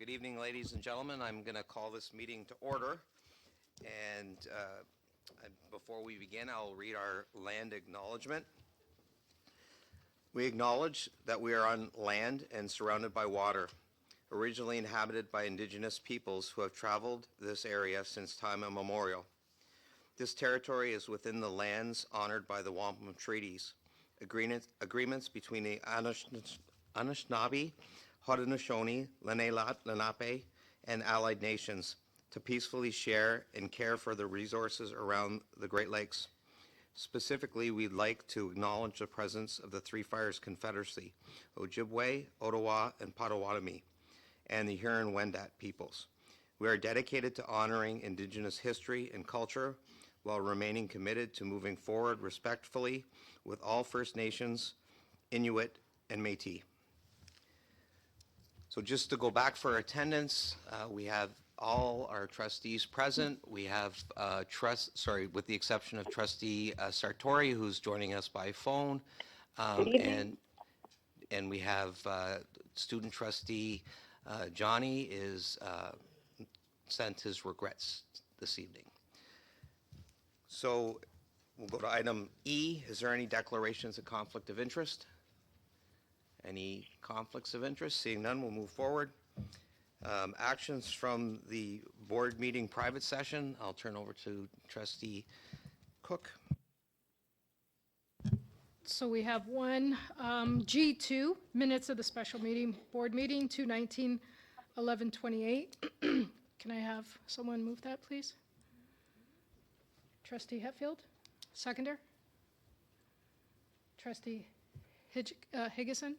Good evening, ladies and gentlemen. I'm going to call this meeting to order. And before we begin, I'll read our land acknowledgement. We acknowledge that we are on land and surrounded by water, originally inhabited by indigenous peoples who have traveled this area since time immemorial. This territory is within the lands honored by the Wampum Treaties, agreements between the Anishinaabe, Haudenosaunee, Lenape, and allied nations to peacefully share and care for the resources around the Great Lakes. Specifically, we'd like to acknowledge the presence of the Three Fires Confederacy, Ojibwe, Ottawa, and Potawatomi, and the Huron-Wendat peoples. We are dedicated to honoring Indigenous history and culture while remaining committed to moving forward respectfully with all First Nations, Inuit, and Métis. So just to go back for attendance, we have all our trustees present. We have with the exception of Trustee Sartori, who's joining us by phone. And we have student trustee Johnny is sent his regrets this evening. So we'll go to item E. Is there any declarations of conflict of interest? Any conflicts of interest? Seeing none, we'll move forward. Actions from the board meeting private session. I'll turn over to Trustee Cook. So we have one, G2, minutes of the special meeting, board meeting, 2/19/11/28. Can I have someone move that, please? Trustee Hetfield, seconder. Trustee Higgison.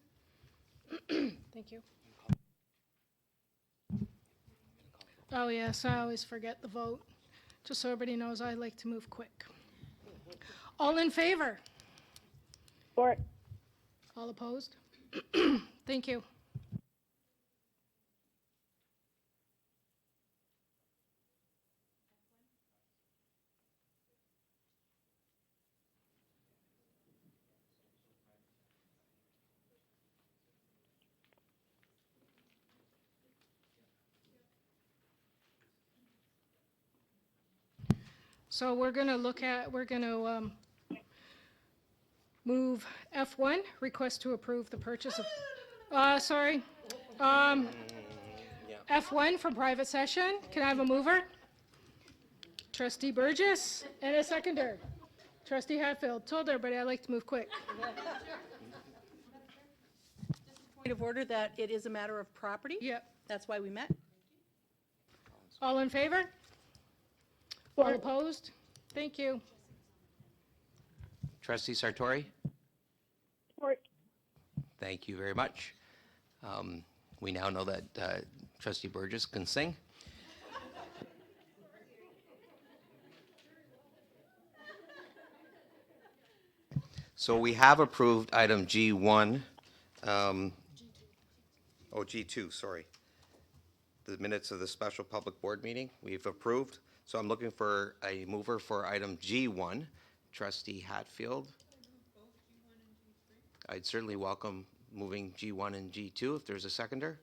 Thank you. Oh, yes, I always forget the vote. Just so everybody knows, I like to move quick. All in favor? Support. All opposed? Thank you. So we're going to move F1, request to approve the purchase of, F1 from private session. Can I have a mover? Trustee Burgess, and a seconder. Trustee Hatfield. Told everybody I like to move quick. Point of order that it is a matter of property. Yep. That's why we met. All in favor? All opposed? Thank you. Trustee Sartori? Support. Thank you very much. We now know that Trustee Burgess can sing. So we have approved item G1. G2, sorry. The minutes of the special public board meeting we've approved. So I'm looking for a mover for item G1. Trustee Hatfield. I'd certainly welcome moving G1 and G2 if there's a seconder.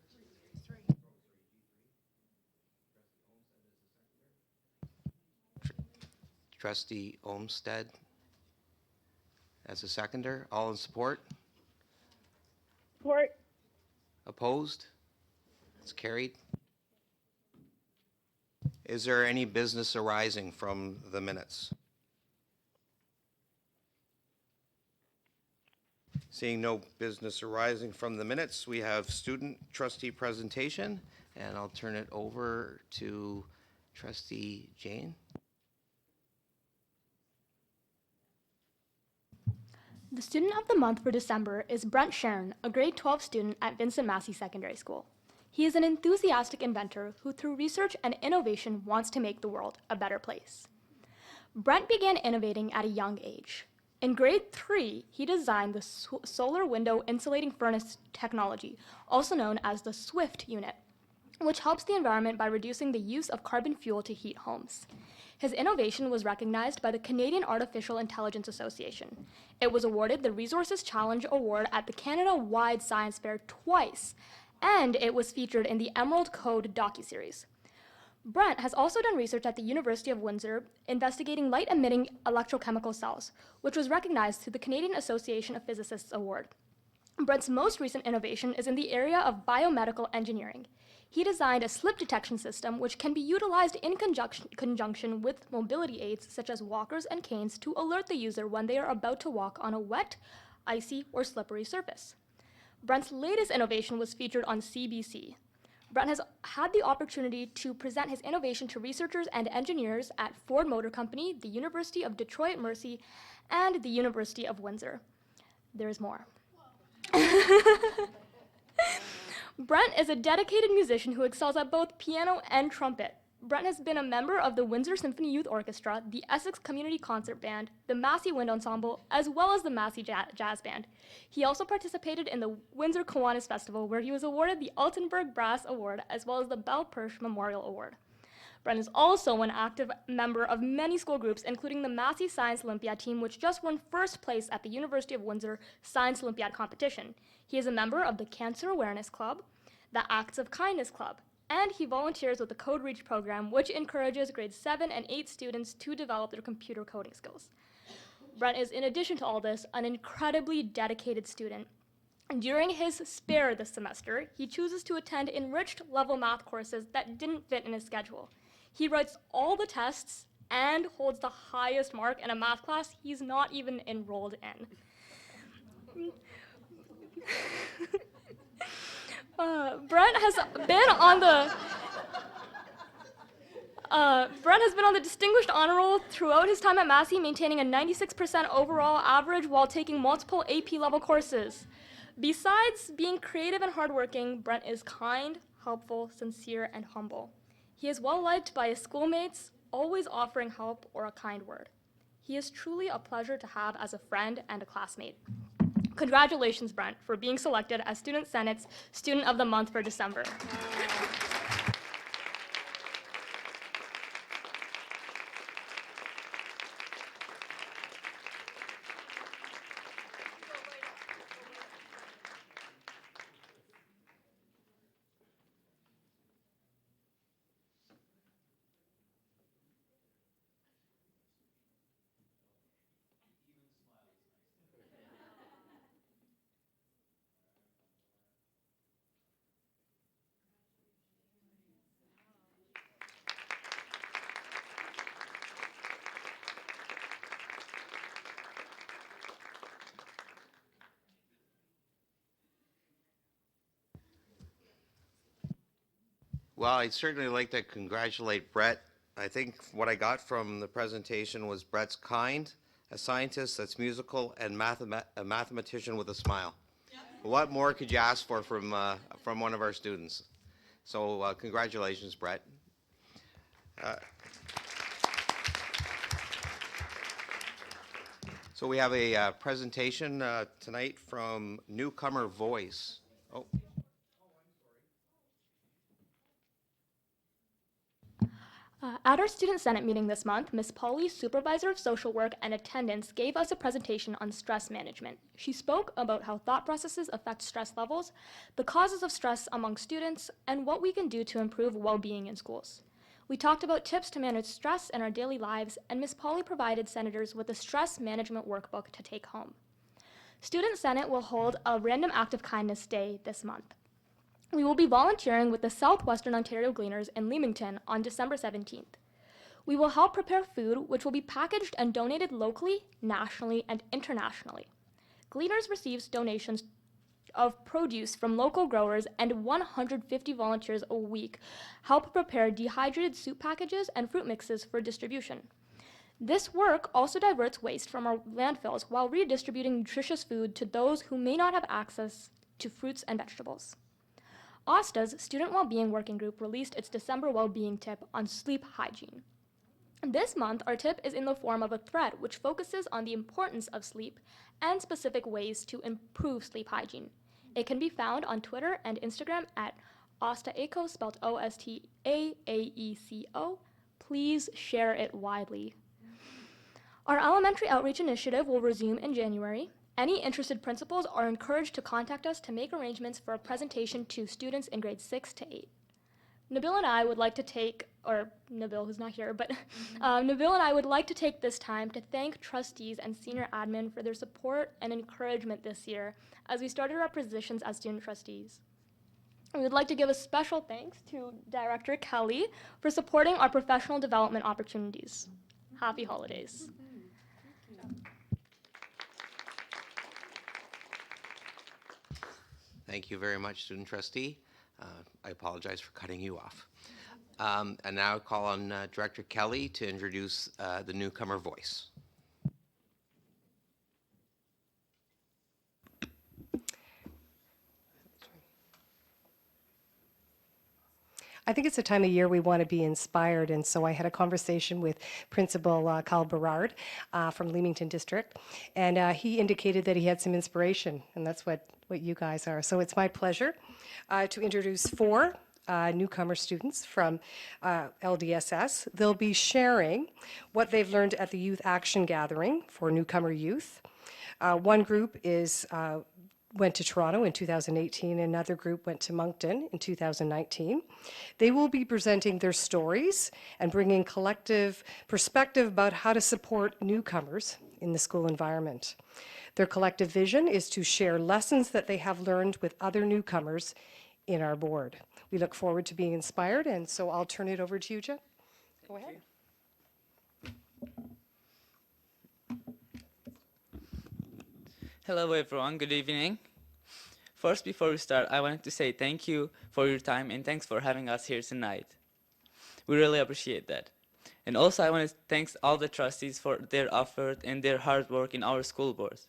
Trustee Olmsted as a seconder. All in support? Support. Opposed? It's carried. Is there any business arising from the minutes? Seeing no business arising from the minutes, we have student trustee presentation, and I'll turn it over to Trustee Jane. The student of the month for December is Brent Sharon, a grade 12 student at Vincent Massey Secondary School. He is an enthusiastic inventor who, through research and innovation, wants to make the world a better place. Brent began innovating at a young age. In grade 3, he designed the solar window insulating furnace technology, also known as the SWIFT unit, which helps the environment by reducing the use of carbon fuel to heat homes. His innovation was recognized by the Canadian Artificial Intelligence Association. It was awarded the Resources Challenge Award at the Canada-wide Science Fair twice, and it was featured in the Emerald Code docuseries. Brent has also done research at the University of Windsor investigating light-emitting electrochemical cells, which was recognized through the Canadian Association of Physicists Award. Brent's most recent innovation is in the area of biomedical engineering. He designed a slip detection system which can be utilized in conjunction with mobility aids such as walkers and canes to alert the user when they are about to walk on a wet, icy, or slippery surface. Brent's latest innovation was featured on CBC. Brent has had the opportunity to present his innovation to researchers and engineers at Ford Motor Company, the University of Detroit Mercy, and the University of Windsor. There's more. Brent is a dedicated musician who excels at both piano and trumpet. Brent has been a member of the Windsor Symphony Youth Orchestra, the Essex Community Concert Band, the Massey Wind Ensemble, as well as the Massey Jazz Band. He also participated in the Windsor Kiwanis Festival, where he was awarded the Altenburg Brass Award, as well as the Bell Persh Memorial Award. Brent is also an active member of many school groups, including the Massey Science Olympiad team, which just won first place at the University of Windsor Science Olympiad competition. He is a member of the Cancer Awareness Club, the Acts of Kindness Club, and he volunteers with the Code Reach program, which encourages grades 7 and 8 students to develop their computer coding skills. Brent is, in addition to all this, an incredibly dedicated student. During his spare this semester, he chooses to attend enriched level math courses that didn't fit in his schedule. He writes all the tests and holds the highest mark in a math class he's not even enrolled in. Brent has been on the Distinguished Honor Roll throughout his time at Massey, maintaining a 96% overall average while taking multiple AP level courses. Besides being creative and hardworking, Brent is kind, helpful, sincere, and humble. He is well liked by his schoolmates, always offering help or a kind word. He is truly a pleasure to have as a friend and a classmate. Congratulations, Brent, for being selected as Student Senate's Student of the Month for December. Well, I'd certainly like to congratulate Brett. I think what I got from the presentation was Brett's kind, a scientist that's musical, and a mathematician with a smile. Yep. What more could you ask for from one of our students? So congratulations, Brett. So we have a presentation tonight from Newcomer Voice. Oh. At our Student Senate meeting this month, Ms. Polly, Supervisor of Social Work and Attendance, gave us a presentation on stress management. She spoke about how thought processes affect stress levels, the causes of stress among students, and what we can do to improve well-being in schools. We talked about tips to manage stress in our daily lives, and Ms. Polly provided senators with a stress management workbook to take home. Student Senate will hold a Random Act of Kindness Day this month. We will be volunteering with the Southwestern Ontario Gleaners in Leamington on December 17th. We will help prepare food, which will be packaged and donated locally, nationally, and internationally. Gleaners receives donations of produce from local growers, and 150 volunteers a week help prepare dehydrated soup packages and fruit mixes for distribution. This work also diverts waste from our landfills while redistributing nutritious food to those who may not have access to fruits and vegetables. OSTA's Student Wellbeing Working Group released its December Wellbeing Tip on sleep hygiene. This month, our tip is in the form of a thread which focuses on the importance of sleep and specific ways to improve sleep hygiene. It can be found on Twitter and Instagram at OSTAAECO, spelled OSTAAECO. Please share it widely. Our elementary outreach initiative will resume in January, Any interested principals are encouraged to contact us to make arrangements for a presentation to students in grades 6 to 8. Nabil and I would like to take, or Nabil who's not here, but Nabil and I would like to take this time to thank trustees and senior admin for their support and encouragement this year as we started our positions as student trustees. We would like to give a special thanks to Director Kelly for supporting our professional development opportunities. Happy holidays. Thank you very much, student trustee. I apologize for cutting you off. And now I call on Director Kelly to introduce the newcomer voice. I think it's a time of year we want to be inspired, and so I had a conversation with Principal Carl Berard from Leamington District, and he indicated that he had some inspiration, and that's what you guys are. So it's my pleasure to introduce 4 newcomer students from LDSS. They'll be sharing what they've learned at the Youth Action Gathering for newcomer youth. One group went to Toronto in 2018. Another group went to Moncton in 2019. They will be presenting their stories and bringing collective perspective about how to support newcomers in the school environment. Their collective vision is to share lessons that they have learned with other newcomers in our board. We look forward to being inspired, and so I'll turn it over to you, Jen. Go ahead. Hello everyone, good evening. First, before we start, I wanted to say thank you for your time and thanks for having us here tonight. We really appreciate that. And also I want to thank all the trustees for their effort and their hard work in our school boards.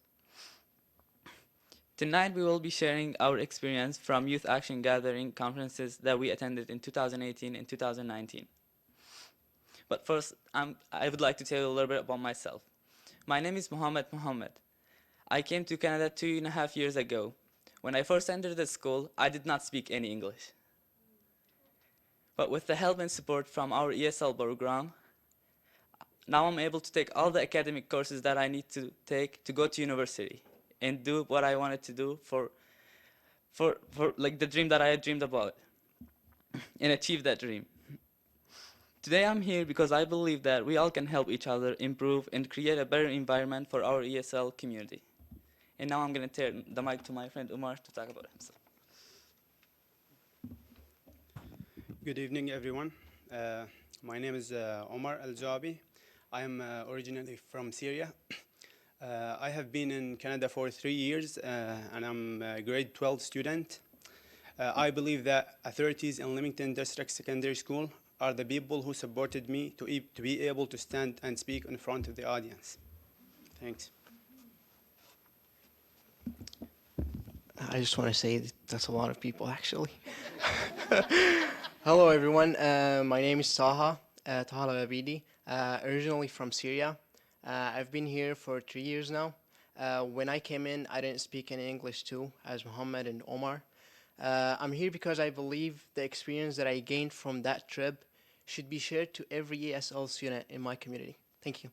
Tonight we will be sharing our experience from Youth Action Gathering conferences that we attended in 2018 and 2019. But first, I would like to tell you a little bit about myself. My name is Mohammed. I came to Canada 2.5 years ago. When I first entered the school, I did not speak any English. But with the help and support from our ESL program, now I'm able to take all the academic courses that I need to take to go to university and do what I wanted to do for like the dream that I had dreamed about and achieve that dream. Today I'm here because I believe that we all can help each other improve and create a better environment for our ESL community. And now I'm going to turn the mic to my friend Umar to talk about himself. Good evening, everyone. My name is Omar Al-Jabi. I am originally from Syria. I have been in Canada for 3 years, and I'm a grade 12 student. I believe that authorities in Leamington District Secondary School are the people who supported me to be able to stand and speak in front of the audience. Thanks. I just want to say that's a lot of people, actually. Hello, everyone. My name is Taha Labidi, originally from Syria. I've been here for 3 years now. When I came in, I didn't speak any English too, as Mohammed and Omar. I'm here because I believe the experience that I gained from that trip should be shared to every ESL student in my community. Thank you.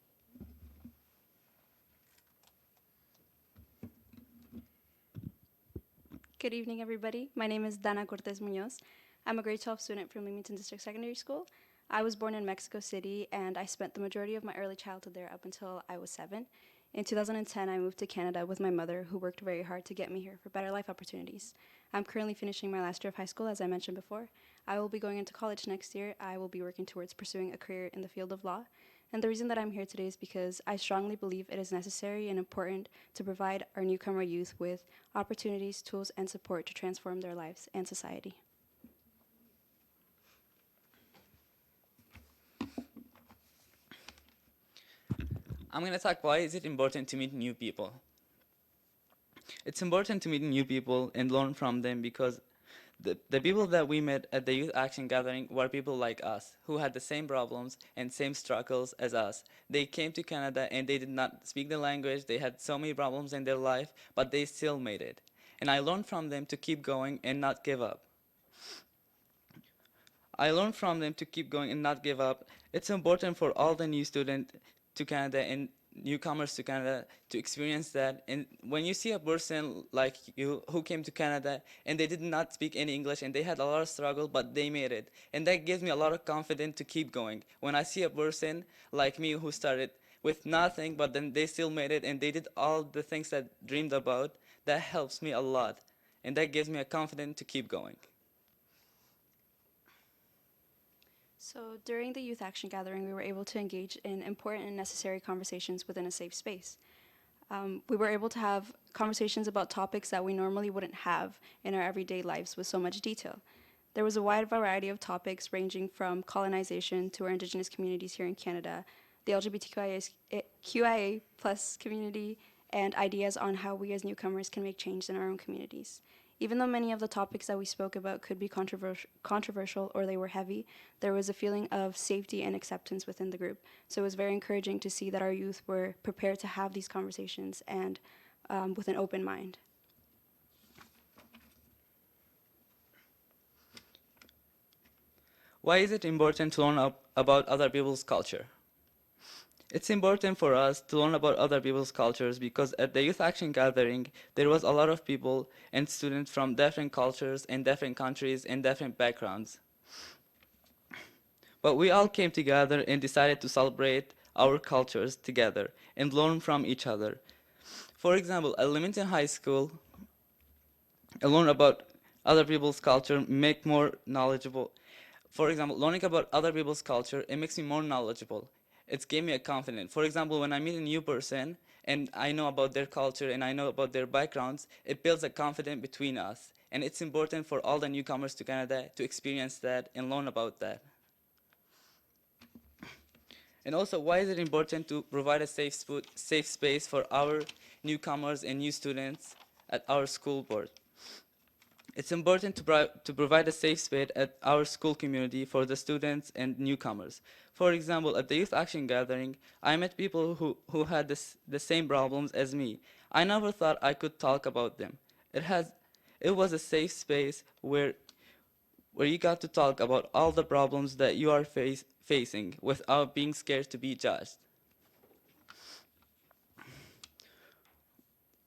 Good evening, everybody. My name is Dana Cortez Munoz. I'm a grade 12 student from Leamington District Secondary School. I was born in Mexico City, and I spent the majority of my early childhood there up until I was 7. In 2010, I moved to Canada with my mother, who worked very hard to get me here for better life opportunities. I'm currently finishing my last year of high school, as I mentioned before. I will be going into college next year. I will be working towards pursuing a career in the field of law. And the reason that I'm here today is because I strongly believe it is necessary and important to provide our newcomer youth with opportunities, tools, and support to transform their lives and society. I'm going to talk why is it important to meet new people. It's important to meet new people and learn from them because the people that we met at the Youth Action Gathering were people like us, who had the same problems and same struggles as us. They came to Canada and they did not speak the language, they had so many problems in their life, but they still made it. And I learned from them to keep going and not give up. It's important for all the new students to Canada and newcomers to Canada to experience that. And when you see a person like you who came to Canada and they did not speak any English and they had a lot of struggle, but they made it. And that gives me a lot of confidence to keep going. When I see a person like me who started with nothing, but then they still made it and they did all the things that I dreamed about, that helps me a lot. And that gives me a confidence to keep going. So during the youth action gathering, we were able to engage in important and necessary conversations within a safe space. We were able to have conversations about topics that we normally wouldn't have in our everyday lives with so much detail. There was a wide variety of topics ranging from colonization to our Indigenous communities here in Canada, the LGBTQIA plus community, and ideas on how we as newcomers can make change in our own communities. Even though many of the topics that we spoke about could be controversial or they were heavy, there was a feeling of safety and acceptance within the group. So it was very encouraging to see that our youth were prepared to have these conversations and with an open mind. Why is it important to learn about other people's culture? It's important for us to learn about other people's cultures because at the Youth Action Gathering, there was a lot of people and students from different cultures and different countries and different backgrounds. But we all came together and decided to celebrate our cultures together and learn from each other. For example, at Leamington High School, I learned about other people's culture, make more knowledgeable. For example, learning about other people's culture, it makes me more knowledgeable. It's gave me a confidence. For example, when I meet a new person and I know about their culture and I know about their backgrounds, it builds a confidence between us. And it's important for all the newcomers to Canada to experience that and learn about that. And also, why is it important to provide a safe space for our newcomers and new students at our school board? It's important to provide a safe space at our school community for the students and newcomers. For example, at the Youth Action Gathering, I met people who had the same problems as me. I never thought I could talk about them. It was a safe space where you got to talk about all the problems that you are facing without being scared to be judged.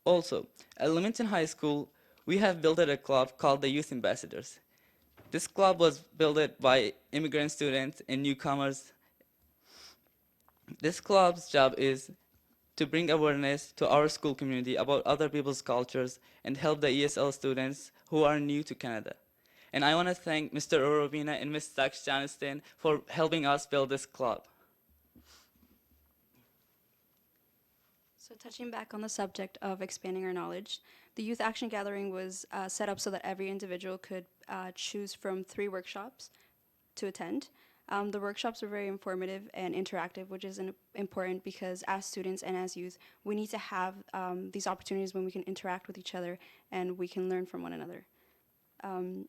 Also, at Leamington High School, we have built a club called the Youth Ambassadors. This club was built by immigrant students and newcomers. This club's job is to bring awareness to our school community about other people's cultures and help the ESL students who are new to Canada. And I want to thank Mr. Orobina and Ms. Sax Janiston for helping us build this club. So touching back on the subject of expanding our knowledge, the Youth Action Gathering was set up so that every individual could choose from 3 workshops to attend. The workshops were very informative and interactive, which is important because as students and as youth, we need to have these opportunities when we can interact with each other and we can learn from one another.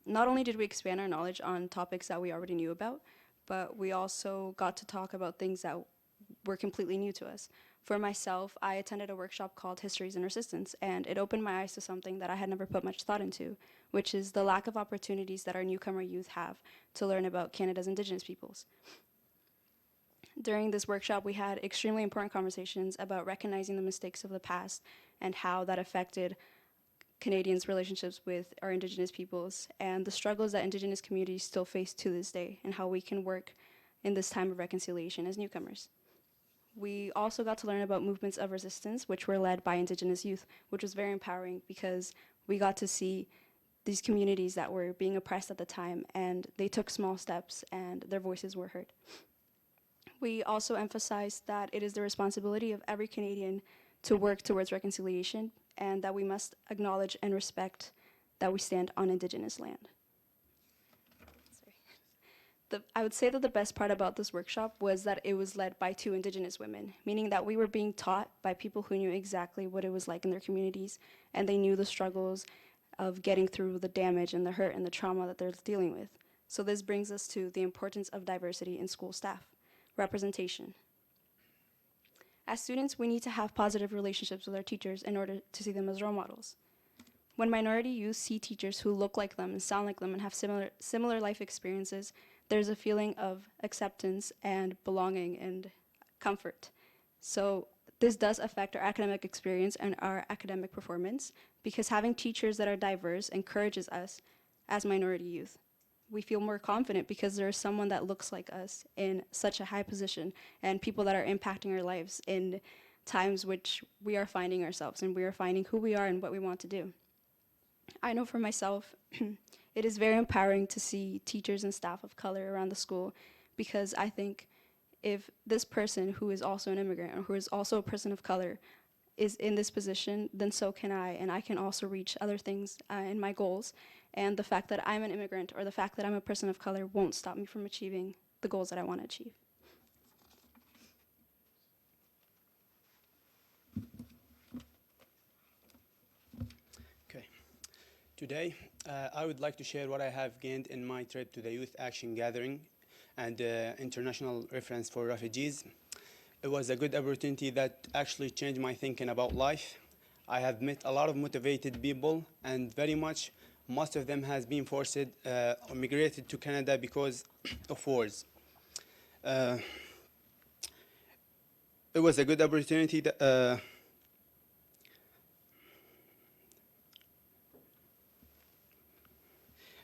Not only did we expand our knowledge on topics that we already knew about, but we also got to talk about things that were completely new to us. For myself, I attended a workshop called Histories and Resistance, and it opened my eyes to something that I had never put much thought into, which is the lack of opportunities that our newcomer youth have to learn about Canada's Indigenous peoples. During this workshop, we had extremely important conversations about recognizing the mistakes of the past and how that affected Canadians' relationships with our Indigenous peoples and the struggles that Indigenous communities still face to this day and how we can work in this time of reconciliation as newcomers. We also got to learn about movements of resistance, which were led by Indigenous youth, which was very empowering because we got to see these communities that were being oppressed at the time, and they took small steps, and their voices were heard. We also emphasized that it is the responsibility of every Canadian to work towards reconciliation, and that we must acknowledge and respect that we stand on Indigenous land. I would say that the best part about this workshop was that it was led by 2 Indigenous women, meaning that we were being taught by people who knew exactly what it was like in their communities, and they knew the struggles of getting through the damage and the hurt and the trauma that they're dealing with. So this brings us to the importance of diversity in school staff, representation. As students, we need to have positive relationships with our teachers in order to see them as role models. When minority youth see teachers who look like them and sound like them and have similar life experiences, there's a feeling of acceptance and belonging and comfort. So this does affect our academic experience and our academic performance because having teachers that are diverse encourages us as minority youth. We feel more confident because there is someone that looks like us in such a high position and people that are impacting our lives in times which we are finding ourselves and we are finding who we are and what we want to do. I know for myself, it is very empowering to see teachers and staff of color around the school because I think if this person who is also an immigrant or who is also a person of color is in this position, then so can I, and I can also reach other things in my goals. And the fact that I'm an immigrant or the fact that I'm a person of color won't stop me from achieving the goals that I want to achieve. Okay. Today, I would like to share what I have gained in my trip to the Youth Action Gathering and International Reference for Refugees. It was a good opportunity that actually changed my thinking about life. I have met a lot of motivated people, and most of them has been forced or migrated to Canada because of wars. It was a good opportunity that,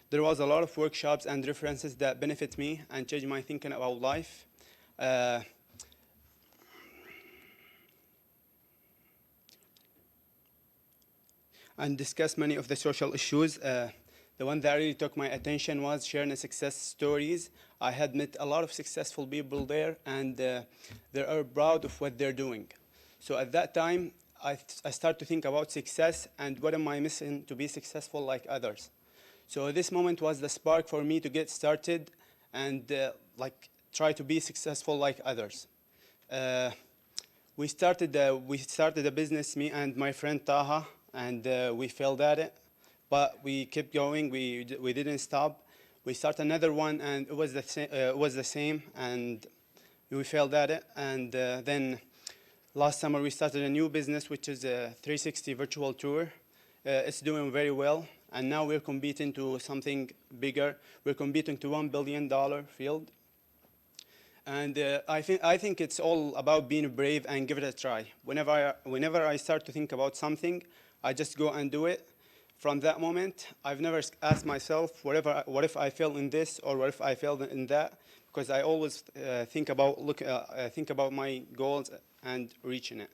there was a lot of workshops and references that benefit me and change my thinking about life. And discuss many of the social issues. The one that really took my attention was sharing success stories. I had met a lot of successful people there, and they are proud of what they're doing. So at that time, I started to think about success and what am I missing to be successful like others. So this moment was the spark for me to get started and try to be successful like others. We started a business, me and my friend Taha, and we failed at it, but we kept going. We didn't stop. We started another one, and it was the same, and we failed at it. And then last summer we started a new business, which is a 360 virtual tour. It's doing very well. And now we're competing to something bigger. We're competing to $1 billion field. And I think it's all about being brave and give it a try. Whenever I start to think about something, I just go and do it. From that moment, I've never asked myself, what if I fail in this or what if I fail in that? Because I always think about my goals and reaching it.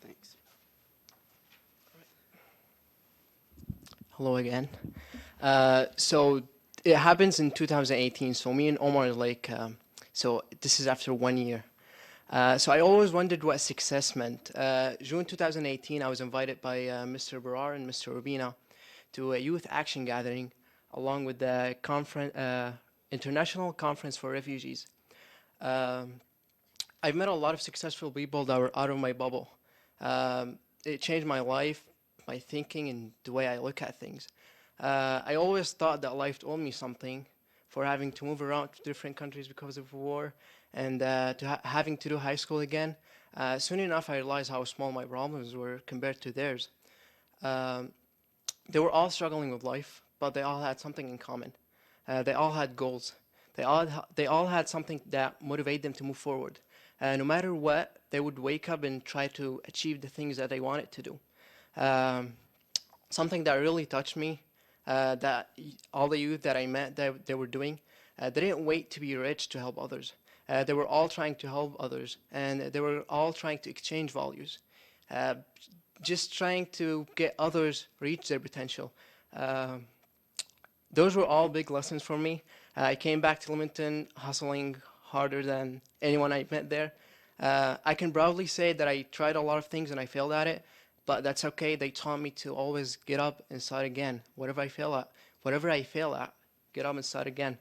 Thanks. Hello again. So it happens in 2018. So me and Omar so this is after 1 year. So I always wondered what success meant. June 2018, I was invited by Mr. Barar and Mr. Rubina to a youth action gathering along with the International Conference for Refugees. I've met a lot of successful people that were out of my bubble. It changed my life, my thinking, and the way I look at things. I always thought that life owed me something for having to move around to different countries because of war and having to do high school again. Soon enough, I realized how small my problems were compared to theirs. They were all struggling with life, but they all had something in common. They all had goals. They all had something that motivated them to move forward. No matter what, they would wake up and try to achieve the things that they wanted to do. Something that really touched me, that all the youth that I met that they were doing, they didn't wait to be rich to help others. They were all trying to help others, and they were all trying to exchange values, just trying to get others reach their potential. Those were all big lessons for me. I came back to Leamington hustling harder than anyone I met there. I can proudly say that I tried a lot of things and I failed at it, but that's okay. They taught me to always get up and start again. Whatever I fail at, get up and start again.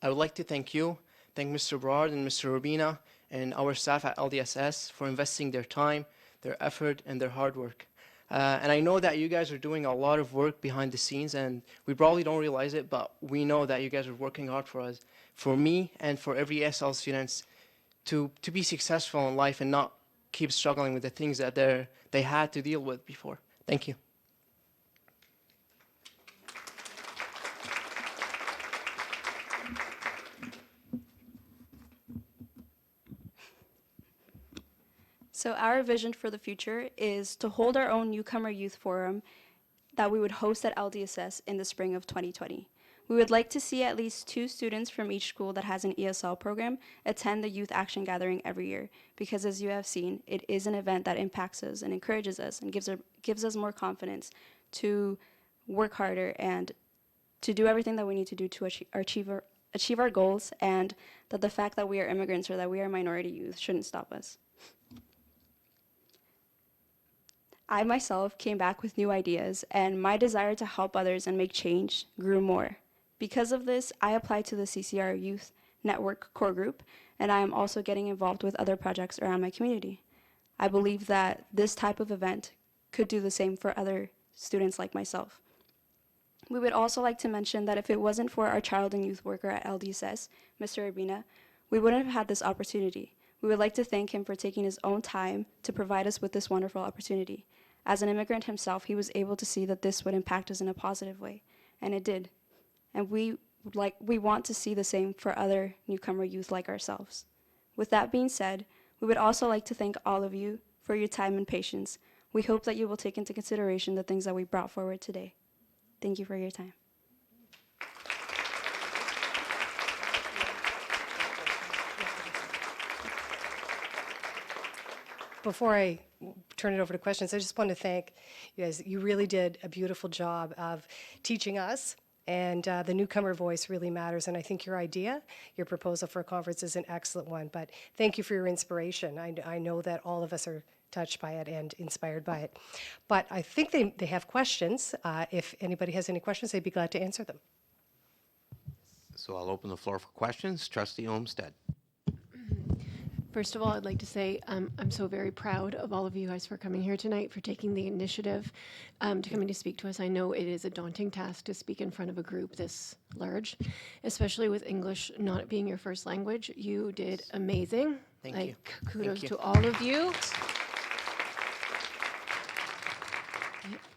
I would like to thank Mr. Brard and Mr. Rubina and our staff at LDSS for investing their time, their effort, and their hard work. And I know that you guys are doing a lot of work behind the scenes, and we probably don't realize it, but we know that you guys are working hard for us, for me, and for every SL students to be successful in life and not keep struggling with the things that they had to deal with before. Thank you. So our vision for the future is to hold our own Newcomer Youth Forum that we would host at LDSS in the spring of 2020. We would like to see at least 2 students from each school that has an ESL program attend the Youth Action Gathering every year, because as you have seen, it is an event that impacts us and encourages us and gives us more confidence to work harder and to do everything that we need to do to achieve our goals, and that the fact that we are immigrants or that we are minority youth shouldn't stop us. I myself came back with new ideas, and my desire to help others and make change grew more. Because of this, I applied to the CCR Youth Network Core Group, and I am also getting involved with other projects around my community. I believe that this type of event could do the same for other students like myself. We would also like to mention that if it wasn't for our child and youth worker at LDSS, Mr. Urbina, we wouldn't have had this opportunity. We would like to thank him for taking his own time to provide us with this wonderful opportunity. As an immigrant himself, he was able to see that this would impact us in a positive way, and it did. And we want to see the same for other newcomer youth like ourselves. With that being said, we would also like to thank all of you for your time and patience. We hope that you will take into consideration the things that we brought forward today. Thank you for your time. Before I turn it over to questions, I just want to thank you guys. You really did a beautiful job of teaching us, and the newcomer voice really matters. And I think your idea, your proposal for a conference is an excellent one. But thank you for your inspiration. I know that all of us are touched by it and inspired by it. But I think they have questions. If anybody has any questions, they'd be glad to answer them. So I'll open the floor for questions. Trustee Olmsted. First of all, I'd like to say I'm so very proud of all of you guys for coming here tonight, for taking the initiative to coming to speak to us. I know it is a daunting task to speak in front of a group this large, especially with English not being your first language. You did amazing. Thank you. Kudos Thank you. to all of you.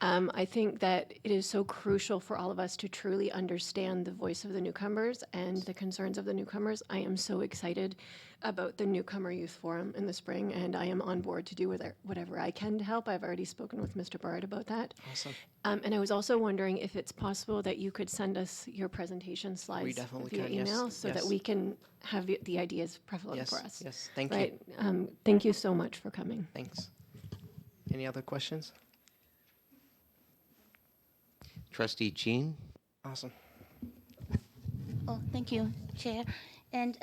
I think that it is so crucial for all of us to truly understand the voice of the newcomers and the concerns of the newcomers. I am so excited about the Newcomer Youth Forum in the spring, and I am on board to do whatever I can to help. I've already spoken with Mr. Barrett about that. Awesome. And I was also wondering if it's possible that you could send us your presentation slides We definitely via can, yes. email so that Yes. we can have the ideas prevalent Yes, for us. yes. Thank Right? you. Thank you so much for coming. Thanks. Any other questions? Trustee Jean. Awesome. Oh, thank you, Chair. And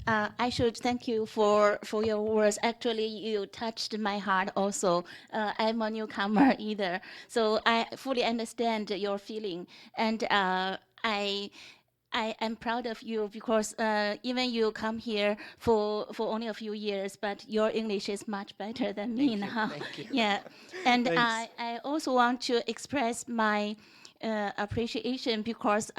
I should thank you for your words. Actually, you touched my heart also. I'm a newcomer either, so I fully understand your feeling. And I am proud of you because even you come here for only a few years, but your English is much better than me now. Thank you. Yeah, and Thanks. I also want to express my appreciation because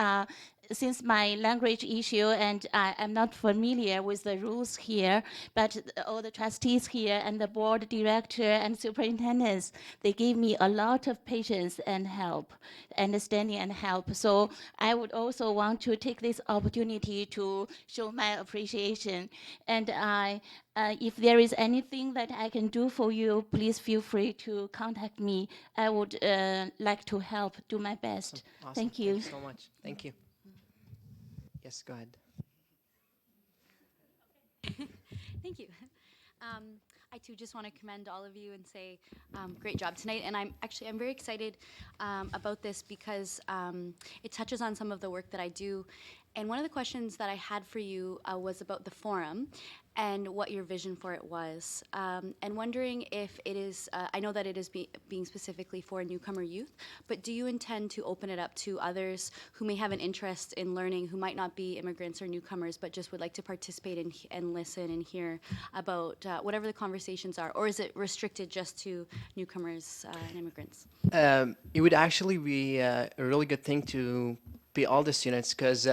since my language issue and I'm not familiar with the rules here, but all the trustees here and the board director and superintendents, they gave me a lot of patience and help, understanding and help. So I would also want to take this opportunity to show my appreciation. And if there is anything that I can do for you, please feel free to contact me. I would like to help, do my best. Awesome. Thank you. Thanks so much. Thank you. Yes, go ahead. Thank you. I too just want to commend all of you and say great job tonight. And I'm very excited about this because it touches on some of the work that I do. And one of the questions that I had for you was about the forum and what your vision for it was. And wondering if it is, I know that it is being specifically for newcomer youth, but do you intend to open it up to others who may have an interest in learning, who might not be immigrants or newcomers, but just would like to participate and listen and hear about whatever the conversations are? Or is it restricted just to newcomers and immigrants? It would actually be a really good thing to be all the students, because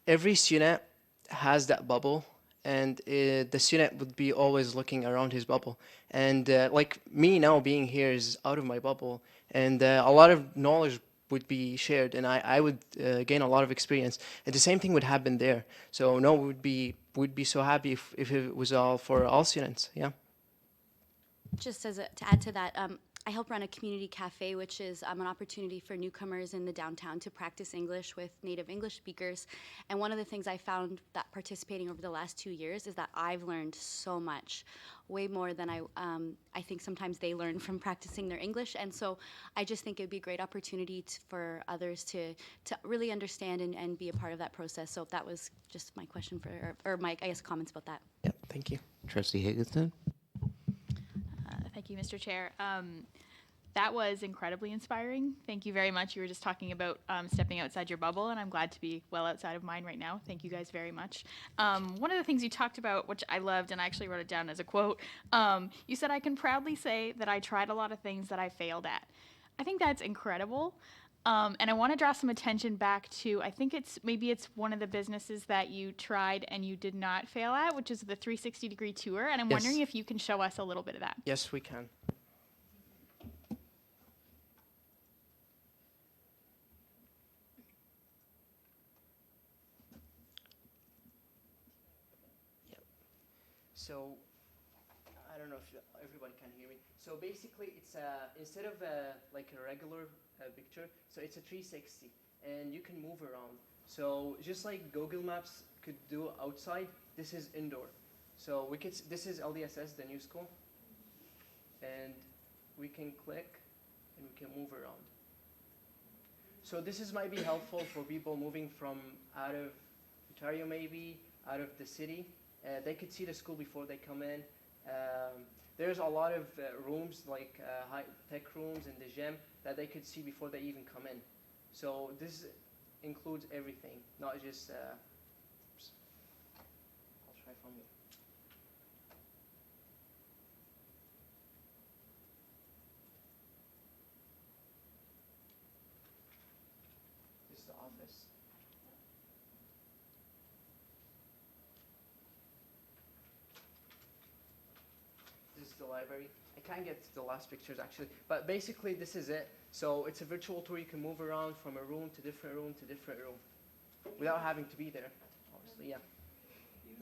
every student has that bubble, and the student would be always looking around his bubble. And like me now being here is out of my bubble, and a lot of knowledge would be shared, and I would gain a lot of experience. And the same thing would happen there. So no, we'd be so happy if it was all for all students. Yeah. just as to add to that, I help run a community cafe, which is an opportunity for newcomers in the downtown to practice English with native English speakers. And one of the things I found that participating over the last 2 years is that I've learned so much, way more than I think sometimes they learn from practicing their English. And so I just think it would be a great opportunity for others to really understand and be a part of that process. So that was just my question or my, I guess, comments about that. Yep, thank you. Trustee Higginson? Thank you, Mr. Chair. That was incredibly inspiring. Thank you very much. You were just talking about stepping outside your bubble, and I'm glad to be well outside of mine right now. Thank you guys very much. One of the things you talked about, which I loved, and I actually wrote it down as a quote, you said, "I can proudly say that I tried a lot of things that I failed at." I think that's incredible. And I want to draw some attention back to, I think maybe it's one of the businesses that you tried and you did not fail at, which is the 360-degree tour. And I'm Yes. wondering if you can show us a little bit of that. Yes, we can. Yep. So, I don't know if everybody can hear me. So basically, it's instead of like a regular picture, so it's a 360, and you can move around. So just like Google Maps could do outside, this is indoor. So this is LDSS, the new school, and we can click and we can move around. So this might be helpful for people moving from out of Ontario, maybe out of the city. They could see the school before they come in. There's a lot of rooms, like high-tech rooms in the gym, that they could see before they even come in. So this includes everything, not just... oops. I'll try from here. This is the office. This is the library. I can't get to the last pictures actually, but basically this is it. So it's a virtual tour. You can move around from a room to different room to different room without having to be there, obviously. Yeah.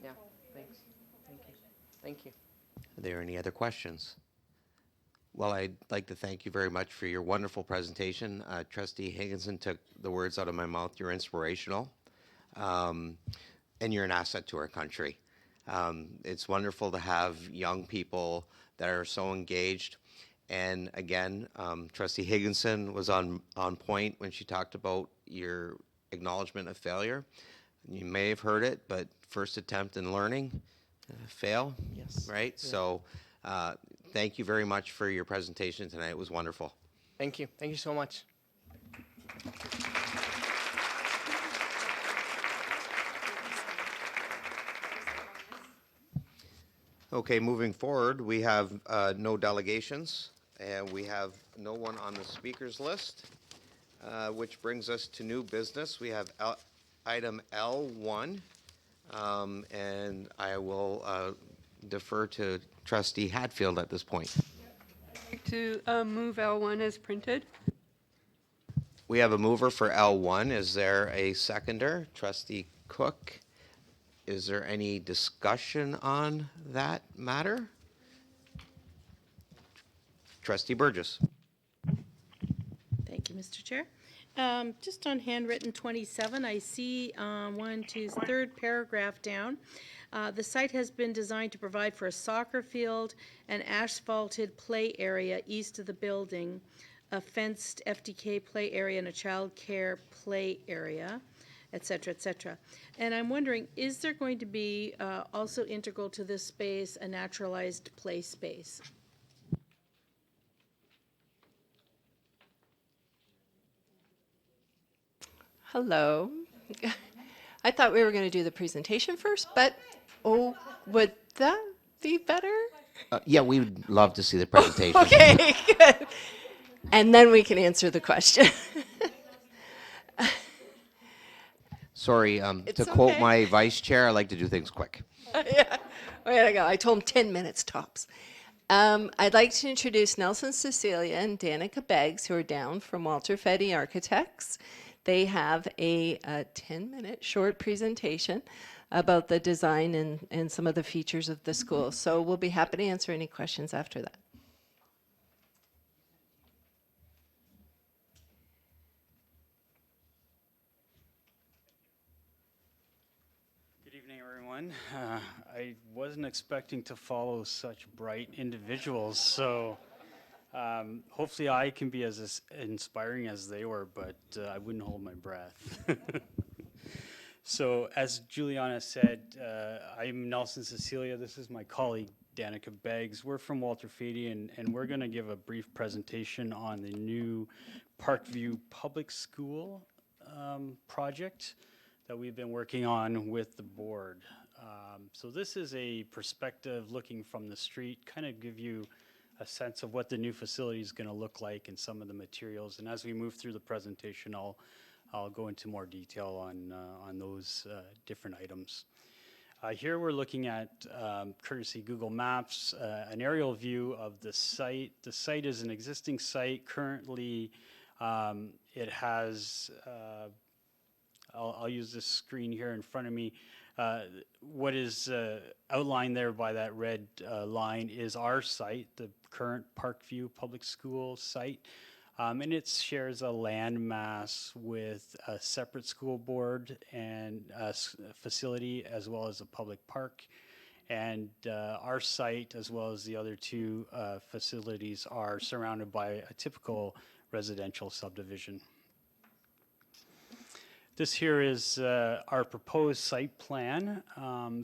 Yeah. Thanks. Thank you. Thank you. Are there any other questions? Well, I'd like to thank you very much for your wonderful presentation. Trustee Higginson took the words out of my mouth. You're inspirational, and you're an asset to our country. It's wonderful to have young people that are so engaged. And again, Trustee Higginson was on point when she talked about your acknowledgement of failure. You may have heard it, but first attempt in learning, fail. Yes. Right? Yeah. So thank you very much for your presentation tonight. It was wonderful. Thank you. Thank you so much. Okay, moving forward, we have no delegations, and we have no one on the speakers list, which brings us to new business. We have item L1, and I will defer to Trustee Hatfield at this point. I'd like to move L1 as printed. We have a mover for L1. Is there a seconder? Trustee Cook? Is there any discussion on that matter? Trustee Burgess. Thank you, Mr. Chair. Just on handwritten 27, I see third paragraph down. The site has been designed to provide for a soccer field, an asphalted play area east of the building, a fenced FDK play area, and a child care play area, et cetera, et cetera. And I'm wondering, is there going to be also integral to this space a naturalized play space? Hello. I thought we were going to do the presentation first, but would that be better? Yeah, we would love to see the presentation. Okay, good. And then we can answer the question. Sorry, It's to quote okay. my vice chair, I like to do things quick. Yeah, way to go. I told him 10 minutes tops. I'd like to introduce Nelson Cecilia and Danica Beggs, who are down from Walter Fetty Architects. They have a 10-minute short presentation about the design and some of the features of the school. So we'll be happy to answer any questions after that. Good evening, everyone. I wasn't expecting to follow such bright individuals, so hopefully I can be as inspiring as they were, but I wouldn't hold my breath. So, as Juliana said, I'm Nelson Cecilia. This is my colleague, Danica Beggs. We're from Walter Fady, and we're going to give a brief presentation on the new Parkview Public School project that we've been working on with the board. So this is a perspective looking from the street, kind of give you a sense of what the new facility is going to look like and some of the materials. And as we move through the presentation, I'll go into more detail on those different items. Here we're looking at, courtesy Google Maps, an aerial view of the site. The site is an existing site. Currently, it has, I'll use this screen here in front of me. What is outlined there by that red line is our site, the current Parkview Public School site. And it shares a land mass with a separate school board and a facility as well as a public park. And our site, as well as the other two facilities, are surrounded by a typical residential subdivision. This here is our proposed site plan.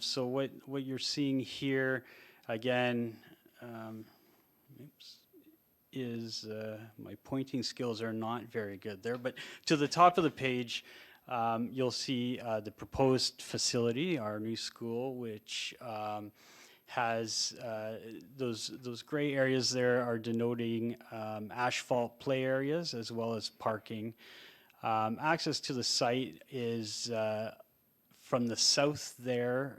So what you're seeing here, again, is my pointing skills are not very good there, but to the top of the page, you'll see the proposed facility, our new school, which has those gray areas there are denoting asphalt play areas as well as parking. Access to the site is from the south there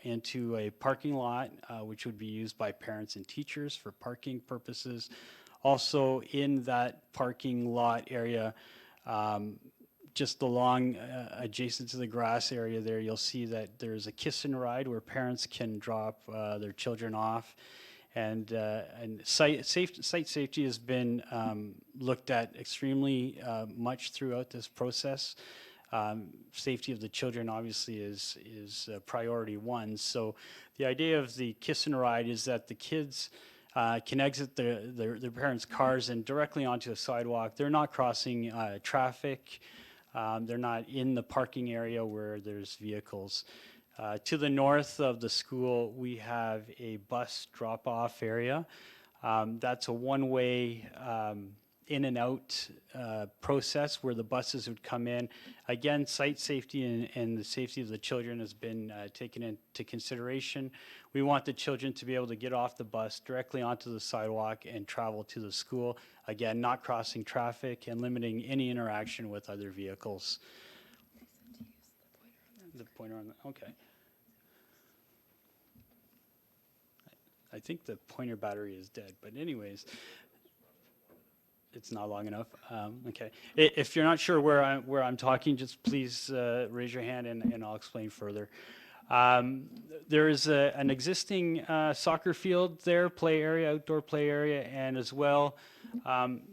into a parking lot, which would be used by parents and teachers for parking purposes. Also in that parking lot area, just along adjacent to the grass area there, you'll see that there's a kiss and ride where parents can drop their children off. And site safety has been looked at extremely much throughout this process. Safety of the children obviously is priority one. So the idea of the kiss and ride is that the kids can exit their parents' cars and directly onto a sidewalk. They're not crossing traffic. They're not in the parking area where there's vehicles. To the north of the school, we have a bus drop-off area. That's a one-way in and out process where the buses would come in. Again, site safety and the safety of the children has been taken into consideration. We want the children to be able to get off the bus directly onto the sidewalk and travel to the school. Again, not crossing traffic and limiting any interaction with other vehicles. The pointer on the, okay. I think the pointer battery is dead, but anyways, it's not long enough. Okay. If you're not sure where I'm talking, just please raise your hand and I'll explain further. There is an existing soccer field there, play area, outdoor play area, and as well,